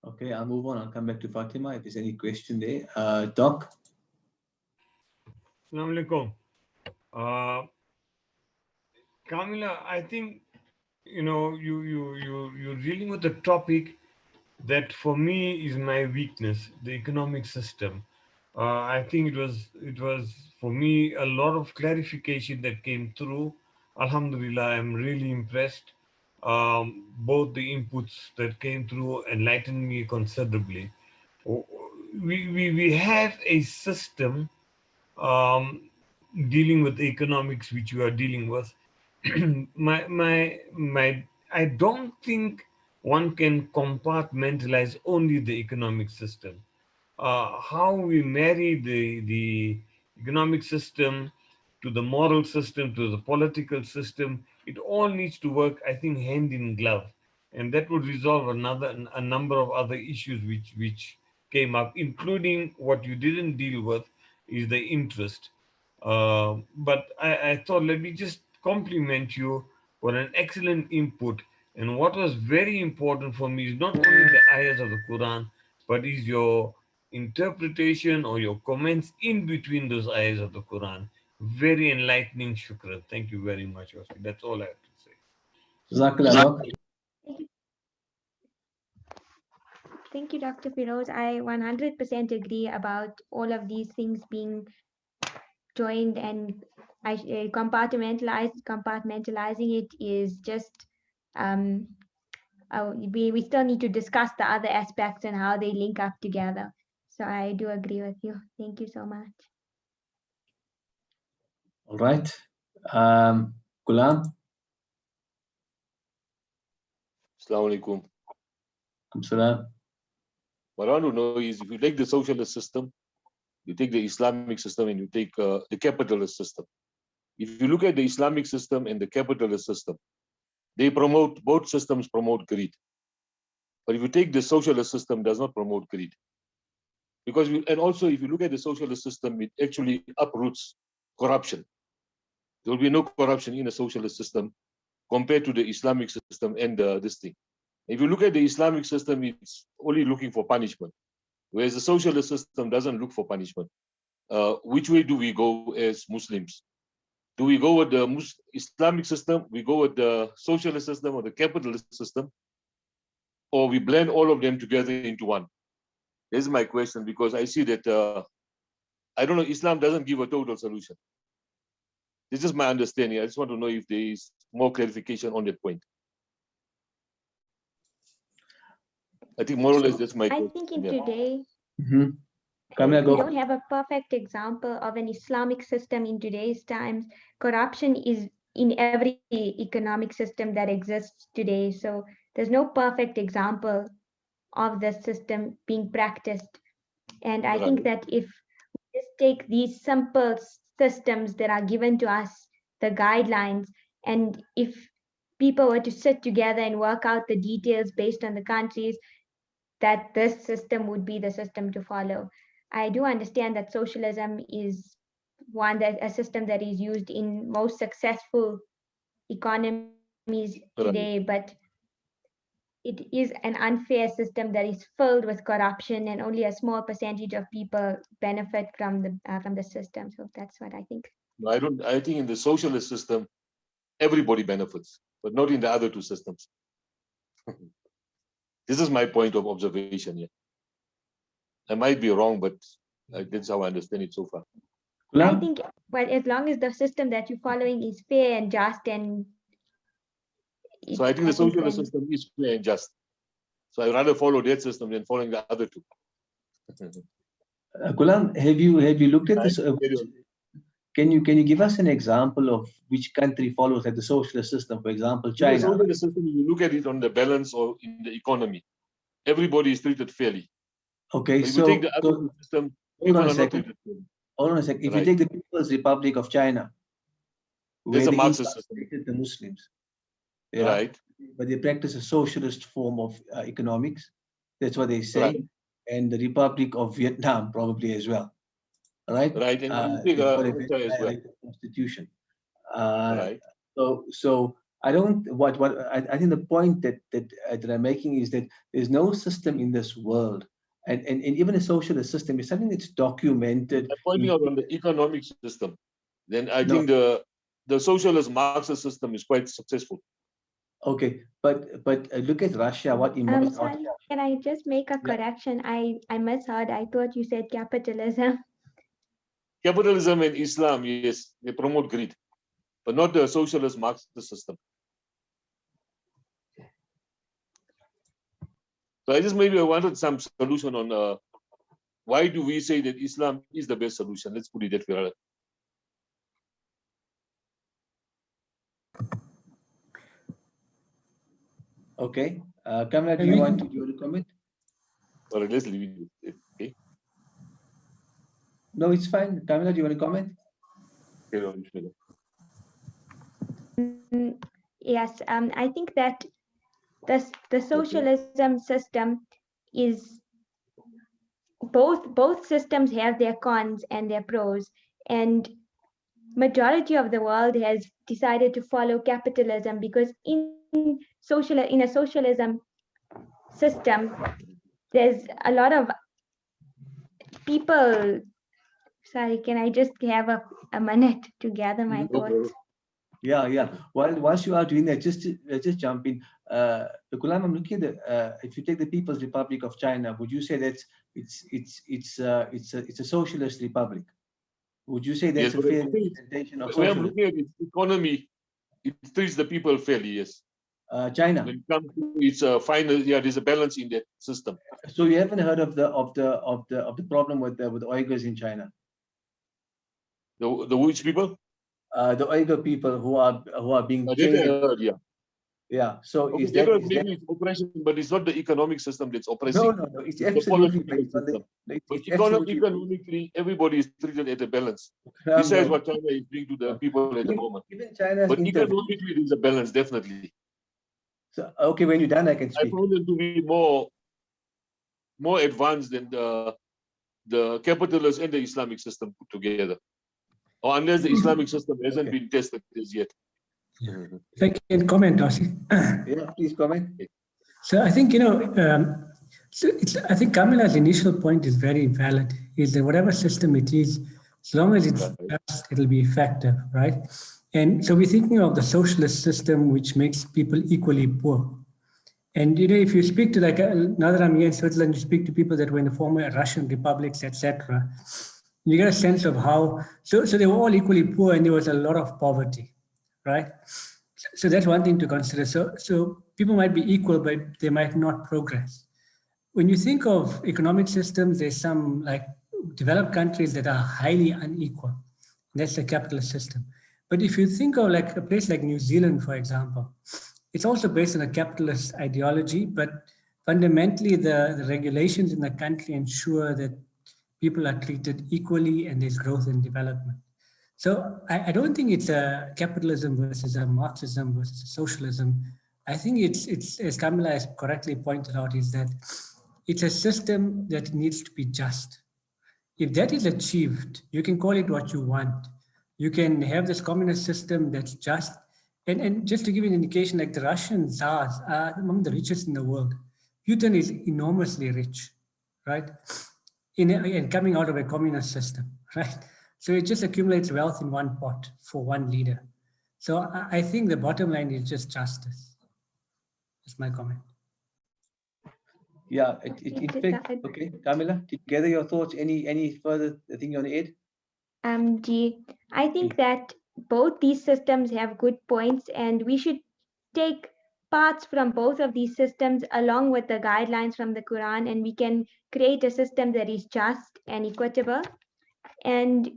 S1: Okay, I'll move on. I'll come back to Fatima if there's any question there. Doc.
S15: Assalamu alaikum. Kamila, I think you're dealing with a topic that for me is my weakness, the economic system. I think it was for me a lot of clarification that came through. Alhamdulillah, I'm really impressed. Both the inputs that came through enlightened me considerably. We have a system dealing with economics which you are dealing with. I don't think one can compartmentalize only the economic system. How we marry the economic system to the moral system, to the political system, it all needs to work, I think, hand in glove. And that would resolve a number of other issues which came up, including what you didn't deal with is the interest. But I thought, let me just compliment you for an excellent input. And what was very important for me is not only the ayahs of the Quran, but is your interpretation or your comments in between those ayahs of the Quran. Very enlightening, shukran. Thank you very much, Oscar. That's all I have to say.
S1: Jazakallah.
S3: Thank you, Dr. Firoz. I 100% agree about all of these things being joined, and compartmentalizing it is just we still need to discuss the other aspects and how they link up together. So I do agree with you. Thank you so much.
S1: All right. Ghulam.
S16: Assalamu alaikum.
S1: Salam.
S16: What I want to know is if you take the socialist system, you take the Islamic system, and you take the capitalist system. If you look at the Islamic system and the capitalist system, both systems promote greed. But if you take the socialist system, does not promote greed. And also if you look at the socialist system, it actually uproots corruption. There will be no corruption in a socialist system compared to the Islamic system and this thing. If you look at the Islamic system, it's only looking for punishment, whereas the socialist system doesn't look for punishment. Which way do we go as Muslims? Do we go with the Islamic system, we go with the socialist system or the capitalist system, or we blend all of them together into one? This is my question, because I see that I don't know, Islam doesn't give a total solution. This is my understanding. I just want to know if there is more clarification on that point. I think more or less that's my
S3: I
S16: question.
S3: think in
S16: Yeah.
S3: today,
S1: Kamila,
S3: we
S1: go.
S3: don't have a perfect example of an Islamic system in today's times. Corruption is in every economic system that exists today. So there's no perfect example of the system being practiced. And I think that if we just take these simple systems that are given to us, the guidelines, and if people were to sit together and work out the details based on the countries, that this system would be the system to follow. I do understand that socialism is a system that is used in most successful economies today, but it is an unfair system that is filled with corruption, and only a small percentage of people benefit from the system. So that's what I think.
S16: No, I think in the socialist system, everybody benefits, but not in the other two systems. This is my point of observation here. I might be wrong, but that's how I understand it so far.
S3: I think, well, as long as the system that you're following is fair and just, and
S16: So I think the socialist system is fair and just. So I'd rather follow that system than following the other two.
S1: Ghulam, have you looked at this? Can you give us an example of which country follows like the socialist system? For example, China.
S16: The socialist system, you look at it on the balance or in the economy, everybody is treated fairly.
S1: Okay,
S16: but if
S1: so
S16: you take the other system, people are not treated fairly.
S1: Hold on a second. If you take the People's Republic of China, where
S16: There's a
S1: they
S16: Marxist system.
S1: infiltrated the Muslims,
S16: Right.
S1: but they practice a socialist form of economics. That's what they say.
S16: Right.
S1: And the Republic of Vietnam probably as well. Right.
S16: Right, and you
S1: they've
S16: take
S1: got a
S16: Russia as well.
S1: constitution.
S16: Right.
S1: So I don't. I think the point that I'm making is that there's no system in this world, and even a socialist system is something that's documented.
S16: I'm pointing out on the economic system. Then I think the socialist Marxist system is quite successful.
S1: Okay, but look at Russia. What emerged?
S3: Sorry, can I just make a correction? I misheard. I thought you said capitalism.
S16: Capitalism and Islam, yes, they promote greed, but not the socialist Marxist system. So I just maybe I wanted some solution on why do we say that Islam is the best solution? Let's put it that way.
S1: Okay, Kamala, do you want to comment?
S16: Or let's leave it. Okay.
S1: No, it's fine. Kamala, do you want to comment?
S3: Yes, I think that the socialism system is both systems have their cons and their pros, and majority of the world has decided to follow capitalism because in a socialism system, there's a lot of people. Sorry, can I just have a minute to gather my thoughts?
S1: Yeah. Whilst you are doing that, just jump in. Ghulam, I'm looking at if you take the People's Republic of China, would you say that it's a socialist republic? Would you say that's a fair representation of
S16: when I'm
S1: socialism?
S16: looking at its economy, it treats the people fairly, yes.
S1: China.
S16: When it comes to its final, there's a balance in that system.
S1: So you haven't heard of the problem with Uyghurs in China?
S16: The which people?
S1: The Uyghur people who are being chained. Yeah. So
S16: Okay,
S1: is that
S16: maybe it's oppression, but it's not the economic system that's oppressing.
S1: No. It's absolutely based on
S16: system.
S1: But
S16: economically, everybody is treated at a balance. Besides what China is doing to the people at the moment.
S1: Even China's
S16: but economically, there's a balance, definitely.
S1: So okay, when you're done, I can speak.
S16: I found them to be more advanced than the capitalist and the Islamic system put together, or unless the Islamic system hasn't been tested as yet.
S13: If I can comment, Ossie.
S1: Yeah, please comment.
S13: So I think, I think Kamila's initial point is very valid, is that whatever system it is, as long as it's just, it'll be effective, right? And so we're thinking of the socialist system, which makes people equally poor. And, if you speak to now that I'm here in Switzerland, you speak to people that were in the former Russian republics, etc., You get a sense of how, so they were all equally poor and there was a lot of poverty, right? So that's one thing to consider. So people might be equal, but they might not progress. When you think of economic systems, there's some like developed countries that are highly unequal. That's the capitalist system. But if you think of like a place like New Zealand, for example, it's also based on a capitalist ideology, but fundamentally the regulations in the country ensure that people are treated equally and there's growth and development. So I don't think it's a capitalism versus a Marxism versus a socialism. I think it's as Kamala has correctly pointed out, is that it's a system that needs to be just. If that is achieved, you can call it what you want. You can have this communist system that's just, and just to give you an indication, like the Russian Tsars are among the richest in the world. Putin is enormously rich, right? And coming out of a communist system, right? So it just accumulates wealth in one pot for one leader. So I think the bottom line is just justice. That's my comment.
S1: Yeah, in fact, okay, Camilla, to gather your thoughts, any further thing you want to add?
S3: I think that both these systems have good points, and we should take parts from both of these systems along with the guidelines from the Quran, and we can create a system that is just and equitable. And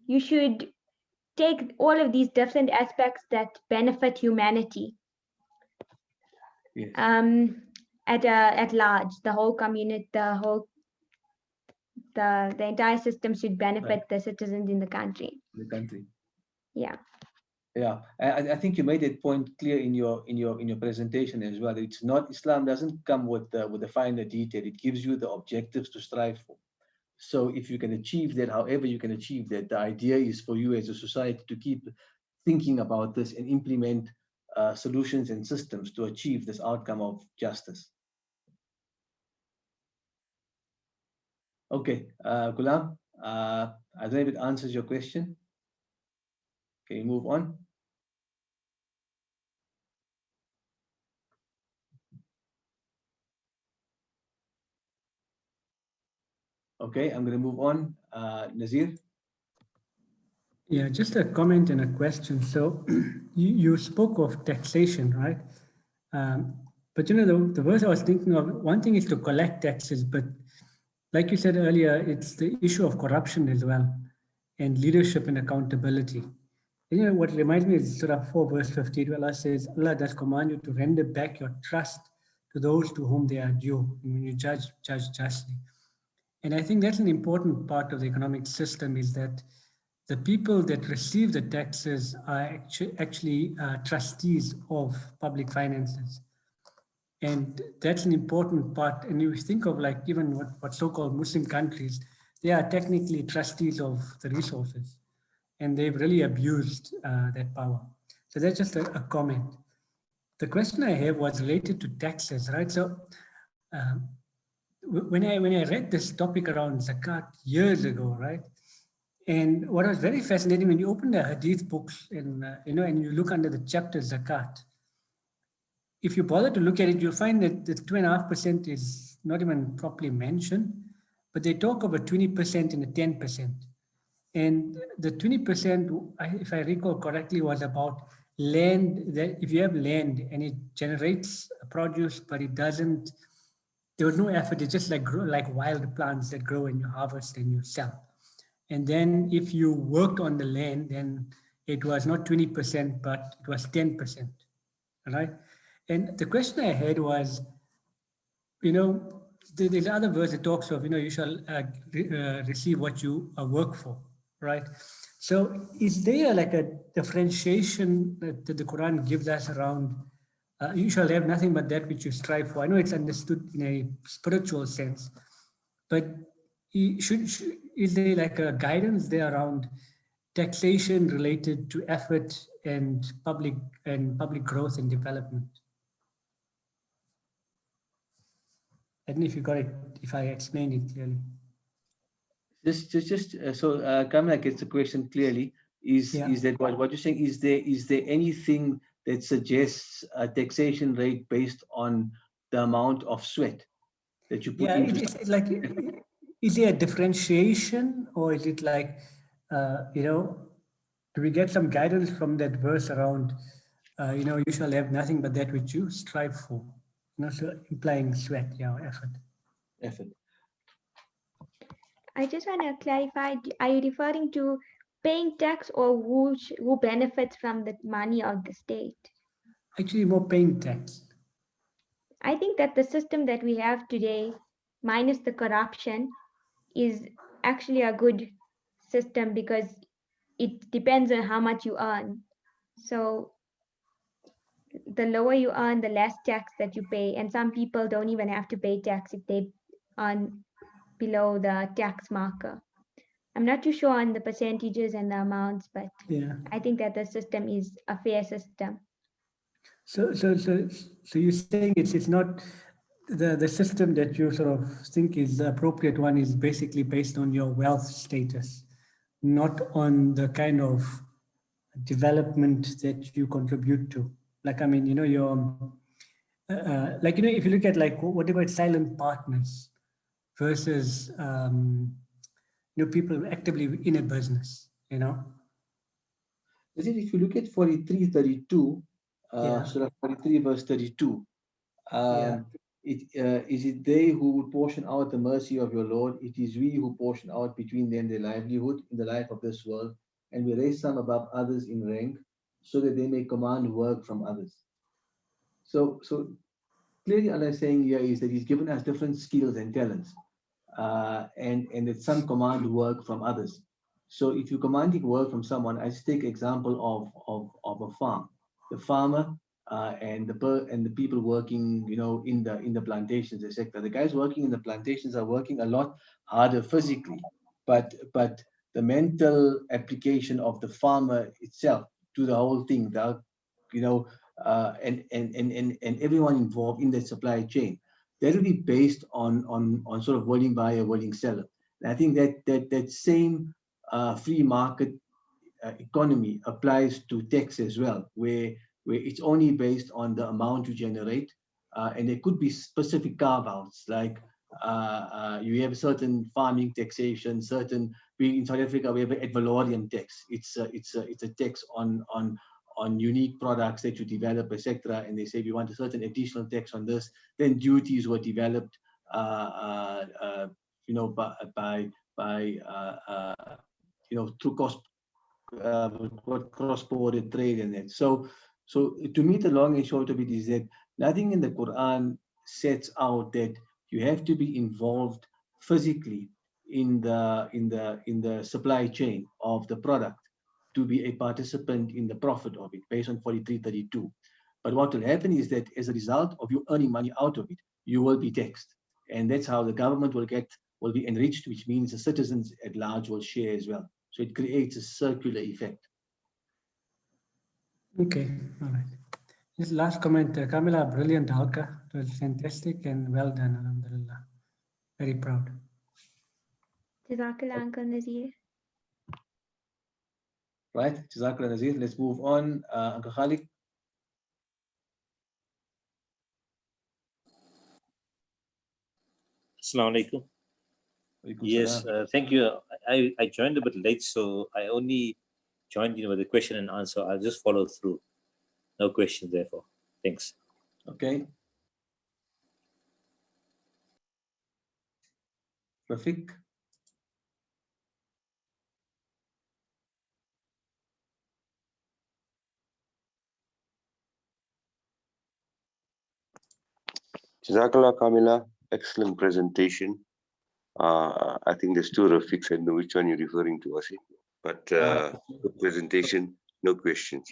S3: you should take all of these different aspects that benefit humanity.
S1: Yes.
S3: At large, the whole community, the entire system should benefit the citizens in the country.
S1: The country.
S3: Yeah.
S1: Yeah, I think you made that point clear in your presentation as well. It's not, Islam doesn't come with the finer detail. It gives you the objectives to strive for. So if you can achieve that, however you can achieve that, the idea is for you as a society to keep thinking about this and implement solutions and systems to achieve this outcome of justice. Okay, Ghulam, I don't know if it answers your question. Can you move on? Okay, I'm going to move on. Nazir?
S13: Yeah, just a comment and a question. So you spoke of taxation, right? But you know, the verse I was thinking of, one thing is to collect taxes, but like you said earlier, it's the issue of corruption as well, and leadership and accountability. You know, what reminds me is Surah 4, verse 15, where Allah says, Allah does command you to render back your trust to those to whom they are due, and when you judge justly. And I think that's an important part of the economic system, is that the people that receive the taxes are actually trustees of public finances. And that's an important part. And if you think of like even what so-called Muslim countries, they are technically trustees of the resources, and they've really abused that power. So that's just a comment. The question I have was related to taxes, right? So when I read this topic around zakat years ago, right? And what was very fascinating, when you open the hadith books and and you look under the chapter zakat, if you bother to look at it, you'll find that the 2.5% is not even properly mentioned, but they talk about 20% and the 10%. And the 20%, if I recall correctly, was about land, that if you have land and it generates produce, but it doesn't, there was no effort, it's just like wild plants that grow and you harvest and you sell. And then if you worked on the land, then it was not 20%, but it was 10%, right? And the question I had was, there's other verse that talks of, you shall receive what you work for, right? So is there like a differentiation that the Quran gives us around, you shall have nothing but that which you strive for? I know it's understood in a spiritual sense, but is there like a guidance there around taxation related to effort and public growth and development? I don't know if you got it, if I explained it clearly.
S1: So Kamala gets the question clearly. Is that what you're saying? Is there anything that suggests a taxation rate based on the amount of sweat that you put into?
S13: It's like is there a differentiation, or is it like, do we get some guidance from that verse around, you shall have nothing but that which you strive for? So implying sweat, effort.
S1: Effort.
S3: I just want to clarify, are you referring to paying tax or who benefits from the money of the state?
S13: Actually, more paying tax.
S3: I think that the system that we have today, minus the corruption, is actually a good system because it depends on how much you earn. So the lower you earn, the less tax that you pay. And some people don't even have to pay tax if they earn below the tax marker. I'm not too sure on the percentages and the amounts, but I think that the system is a fair system.
S13: So you're saying it's not the system that you sort of think is the appropriate one is basically based on your wealth status, not on the kind of development that you contribute to. Like, I mean, your if you look at like what about silent partners versus people actively in a business,
S1: Is it if you look at 43:32, Surah 43 verse 32, is it they who would portion out the mercy of your Lord? It is we who portion out between them their livelihood in the life of this world, and we raise some above others in rank, so that they may command work from others. So clearly Allah is saying here is that He's given us different skills and talents, and that some command work from others. So if you're commanding work from someone, I just take example of a farm. The farmer and the people working, in the plantations, etc. The guys working in the plantations are working a lot harder physically, but the mental application of the farmer itself to the whole thing, and everyone involved in the supply chain, that will be based on sort of willing buyer, willing seller. And I think that same free market economy applies to tax as well, where it's only based on the amount you generate, and there could be specific carve-outs, like you have certain farming taxation, in South Africa we have an ad valorem tax. It's a tax on unique products that you develop, etc. And they say we want a certain additional tax on this. Then duties were developed, through cross-border trade and that. So to me, the long and short of it is that nothing in the Quran sets out that you have to be involved physically in the supply chain of the product to be a participant in the profit of it, based on 43:32. But what will happen is that as a result of you earning money out of it, you will be taxed, and that's how the government will be enriched, which means the citizens at large will share as well. So it creates a circular effect.
S13: Okay, all right. This last comment, Kamila, brilliant Halqa. It was fantastic and well done, alhamdulillah. Very proud.
S3: Jazakallah, Uncle Nazir.
S1: Right, Jazakallah Nazir. Let's move on. Uncle Khalid.
S17: Assalamu alaikum. Yes, thank you. I joined a bit late, so I only joined in with the question and answer. I'll just follow through. No questions, therefore. Thanks.
S1: Okay. Rafiq.
S11: Jazakallah Kamila, excellent presentation. I think there's two Rafiqs. I know which one you're referring to, Asi. But good presentation, no questions.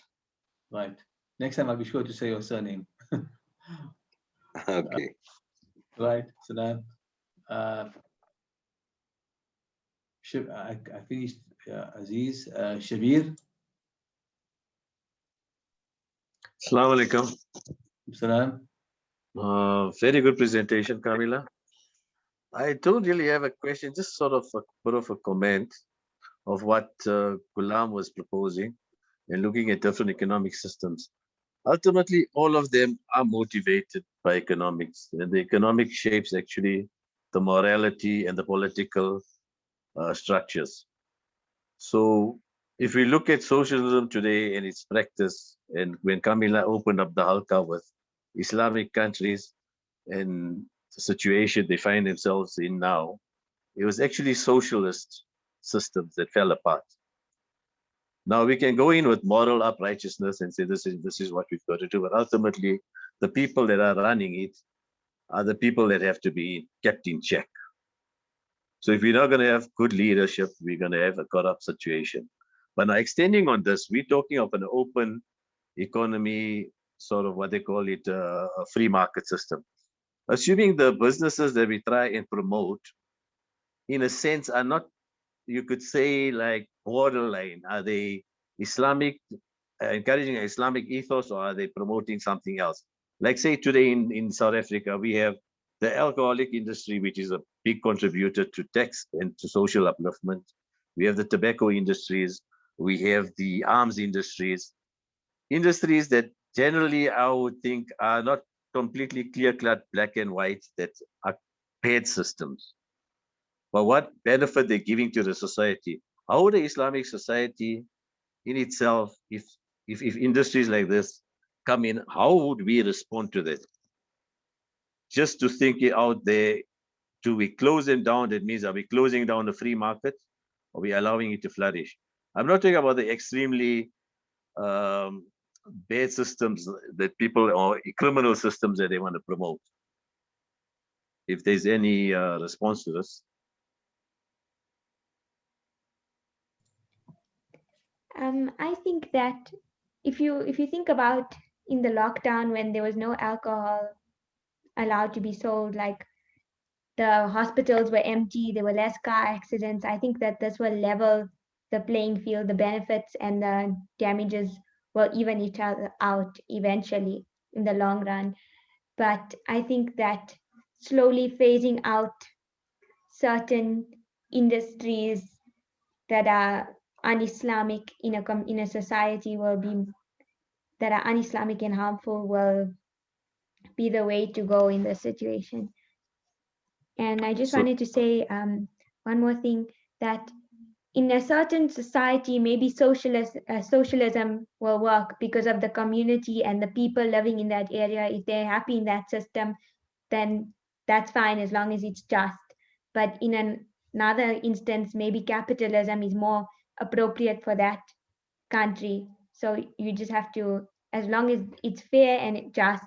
S1: Right. Next time I'll be sure to say your surname.
S11: Okay.
S1: Right. Salam. I finished Aziz. Shabir.
S18: Assalamu alaikum.
S1: Salam.
S18: Very good presentation, Kamila. I don't really have a question, just sort of a bit of a comment of what Ghulam was proposing and looking at different economic systems. Ultimately, all of them are motivated by economics. And the economic shapes actually the morality and the political structures. So if we look at socialism today and its practice, and when Kamila opened up the Halqa with Islamic countries and the situation they find themselves in now, it was actually socialist systems that fell apart. Now we can go in with moral uprightness and say this is what we've got to do, but ultimately the people that are running it are the people that have to be kept in check. So if we're not going to have good leadership, we're going to have a corrupt situation. But now extending on this, we're talking of an open economy, sort of what they call it, a free market system. Assuming the businesses that we try and promote, in a sense, are not, you could say, like borderline. Are they Islamic, encouraging an Islamic ethos, or are they promoting something else? Like say today in South Africa, we have the alcoholic industry, which is a big contributor to tax and to social upliftment. We have the tobacco industries. We have the arms industries that generally I would think are not completely clear-cut black and white, that are paid systems. But what benefit they're giving to the society? How would the Islamic society in itself, if industries like this come in, how would we respond to that? Just to think it out there, do we close them down? That means, are we closing down the free market, or are we allowing it to flourish? I'm not talking about the extremely bad systems that people, or criminal systems that they want to promote. If there's any response to this.
S3: I think that if you think about in the lockdown when there was no alcohol allowed to be sold, like the hospitals were empty, there were less car accidents. I think that this will level the playing field. The benefits and the damages will even each other out eventually in the long run. But I think that slowly phasing out certain industries that are un-Islamic in a society that are un-Islamic and harmful will be the way to go in this situation. And I just wanted to say one more thing, that in a certain society, maybe socialism will work because of the community and the people living in that area. If they're happy in that system, then that's fine as long as it's just. But in another instance, maybe capitalism is more appropriate for that country. So you just have to, as long as it's fair and just,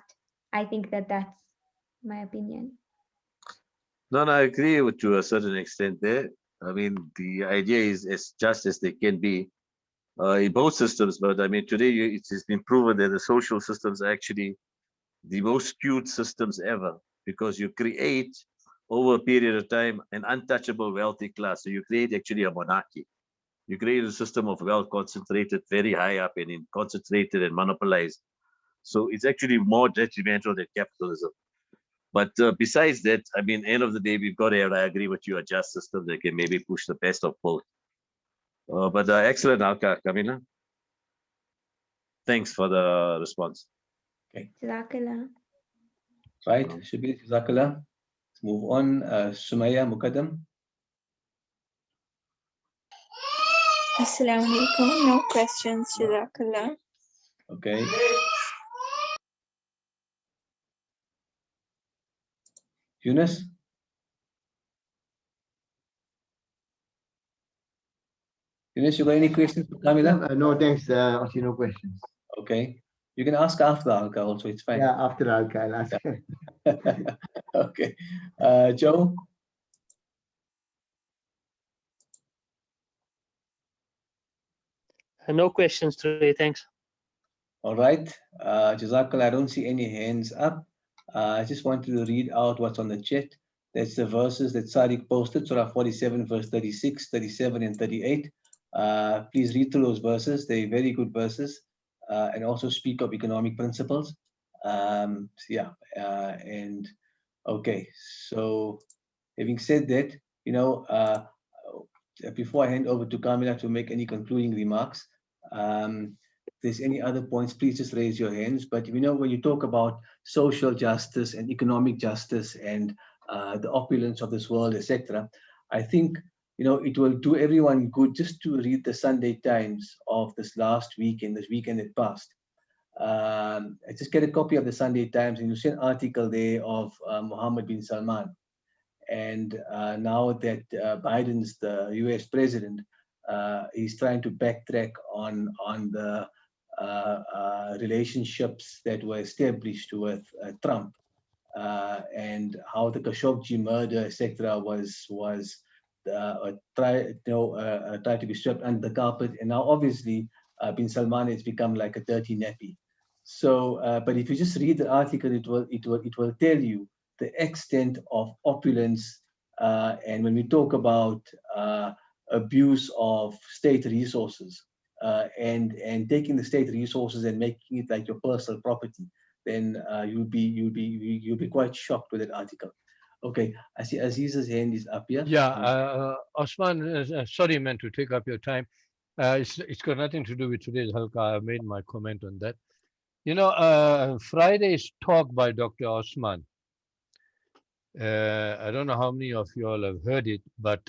S3: I think that that's my opinion.
S18: No, I agree with to a certain extent there. I mean, the idea is as just as they can be in both systems. But I mean, today it's been proven that the social systems are actually the most skewed systems ever, because you create over a period of time an untouchable wealthy class. So you create actually a monarchy. You create a system of wealth concentrated very high up and concentrated and monopolized. So it's actually more detrimental than capitalism. But besides that, I mean, end of the day, we've got to have, I agree with you, a just system that can maybe push the best of both. But excellent, Halqa, Kamila. Thanks for the response.
S1: Okay.
S3: Jazakallah.
S1: Right, Shabir, Jazakallah. Let's move on. Sumaya Mukaddam.
S14: Assalamu alaikum. No questions, Jazakallah.
S1: Okay. Yunus? Yunus, you got any questions for Kamila?
S19: No, thanks. Actually, no questions.
S1: Okay. You can ask after Halqa also, it's fine.
S19: Yeah, after Halqa, I'll ask.
S1: Okay. Joe?
S20: No questions today, thanks.
S1: All right. Jazakallah, I don't see any hands up. I just wanted to read out what's on the chat. That's the verses that Sadiq posted, Surah 47, verse 36, 37, and 38. Please read through those verses. They're very good verses and also speak of economic principles. Yeah, and okay. So having said that, you know, before I hand over to Kamila to make any concluding remarks, if there's any other points, please just raise your hands. But you know, when you talk about social justice and economic justice and the opulence of this world, etc. I think, you know, it will do everyone good just to read the Sunday Times of this last weekend, this weekend that passed. I just get a copy of the Sunday Times, and you see an article there of Mohammed bin Salman. And now that Biden's the US president, he's trying to backtrack on the relationships that were established with Trump, and how the Khashoggi murder, etc., was tried to be swept under the carpet. And now, obviously, bin Salman has become like a dirty nappy. So, but if you just read the article, it will tell you the extent of opulence, and when we talk about abuse of state resources, and taking the state resources and making it like your personal property, then you'll be quite shocked with that article. Okay, I see Aziz's hand is up here.
S8: Yeah, Osman, sorry, man, to take up your time. It's got nothing to do with today's Halqa. I made my comment on that. You know, Friday's talk by Dr. Osman, I don't know how many of you all have heard it, but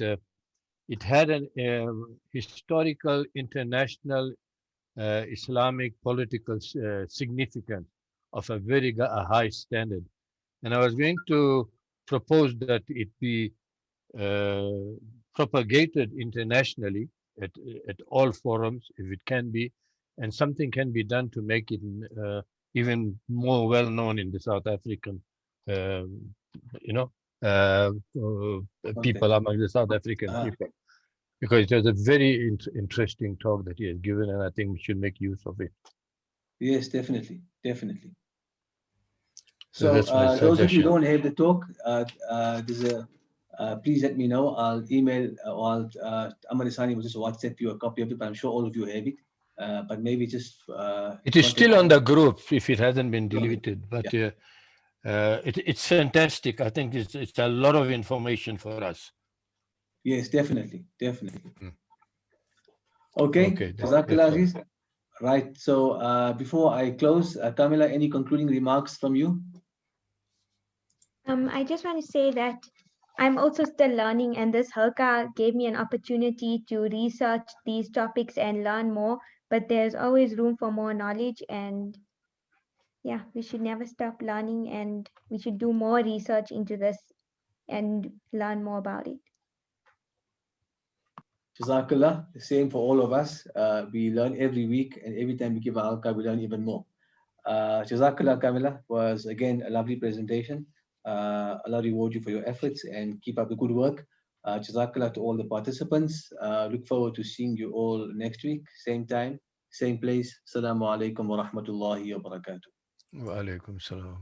S8: it had an historical, international, Islamic political significance of a very high standard. And I was going to propose that it be propagated internationally at all forums, if it can be, and something can be done to make it even more well known in the South African, people among the South African people, because it was a very interesting talk that he has given, and I think we should make use of it.
S1: Yes, definitely, definitely.
S8: So that's my
S1: those of you who
S8: suggestion.
S1: don't have the talk, there's a please let me know. I'll email or Ahmad Isani will just WhatsApp you a copy of it, but I'm sure all of you have it. But maybe just
S8: it is still on the group if it hasn't been deleted, but it's fantastic. I think it's a lot of information for us.
S1: Yes, definitely. Okay, Jazakallah Aziz. Right, so before I close, Kamila, any concluding remarks from you?
S3: I just want to say that I'm also still learning, and this Halqa gave me an opportunity to research these topics and learn more, but there's always room for more knowledge, and yeah, we should never stop learning, and we should do more research into this and learn more about it.
S1: Jazakallah, the same for all of us. We learn every week, and every time we give a Halqa, we learn even more. Jazakallah, Kamila, was again a lovely presentation. Allah reward you for your efforts and keep up the good work. Jazakallah to all the participants. Look forward to seeing you all next week, same time, same place. Assalamu alaikum wa rahmatullahi wa barakatuh.
S8: Wa alaikum salam.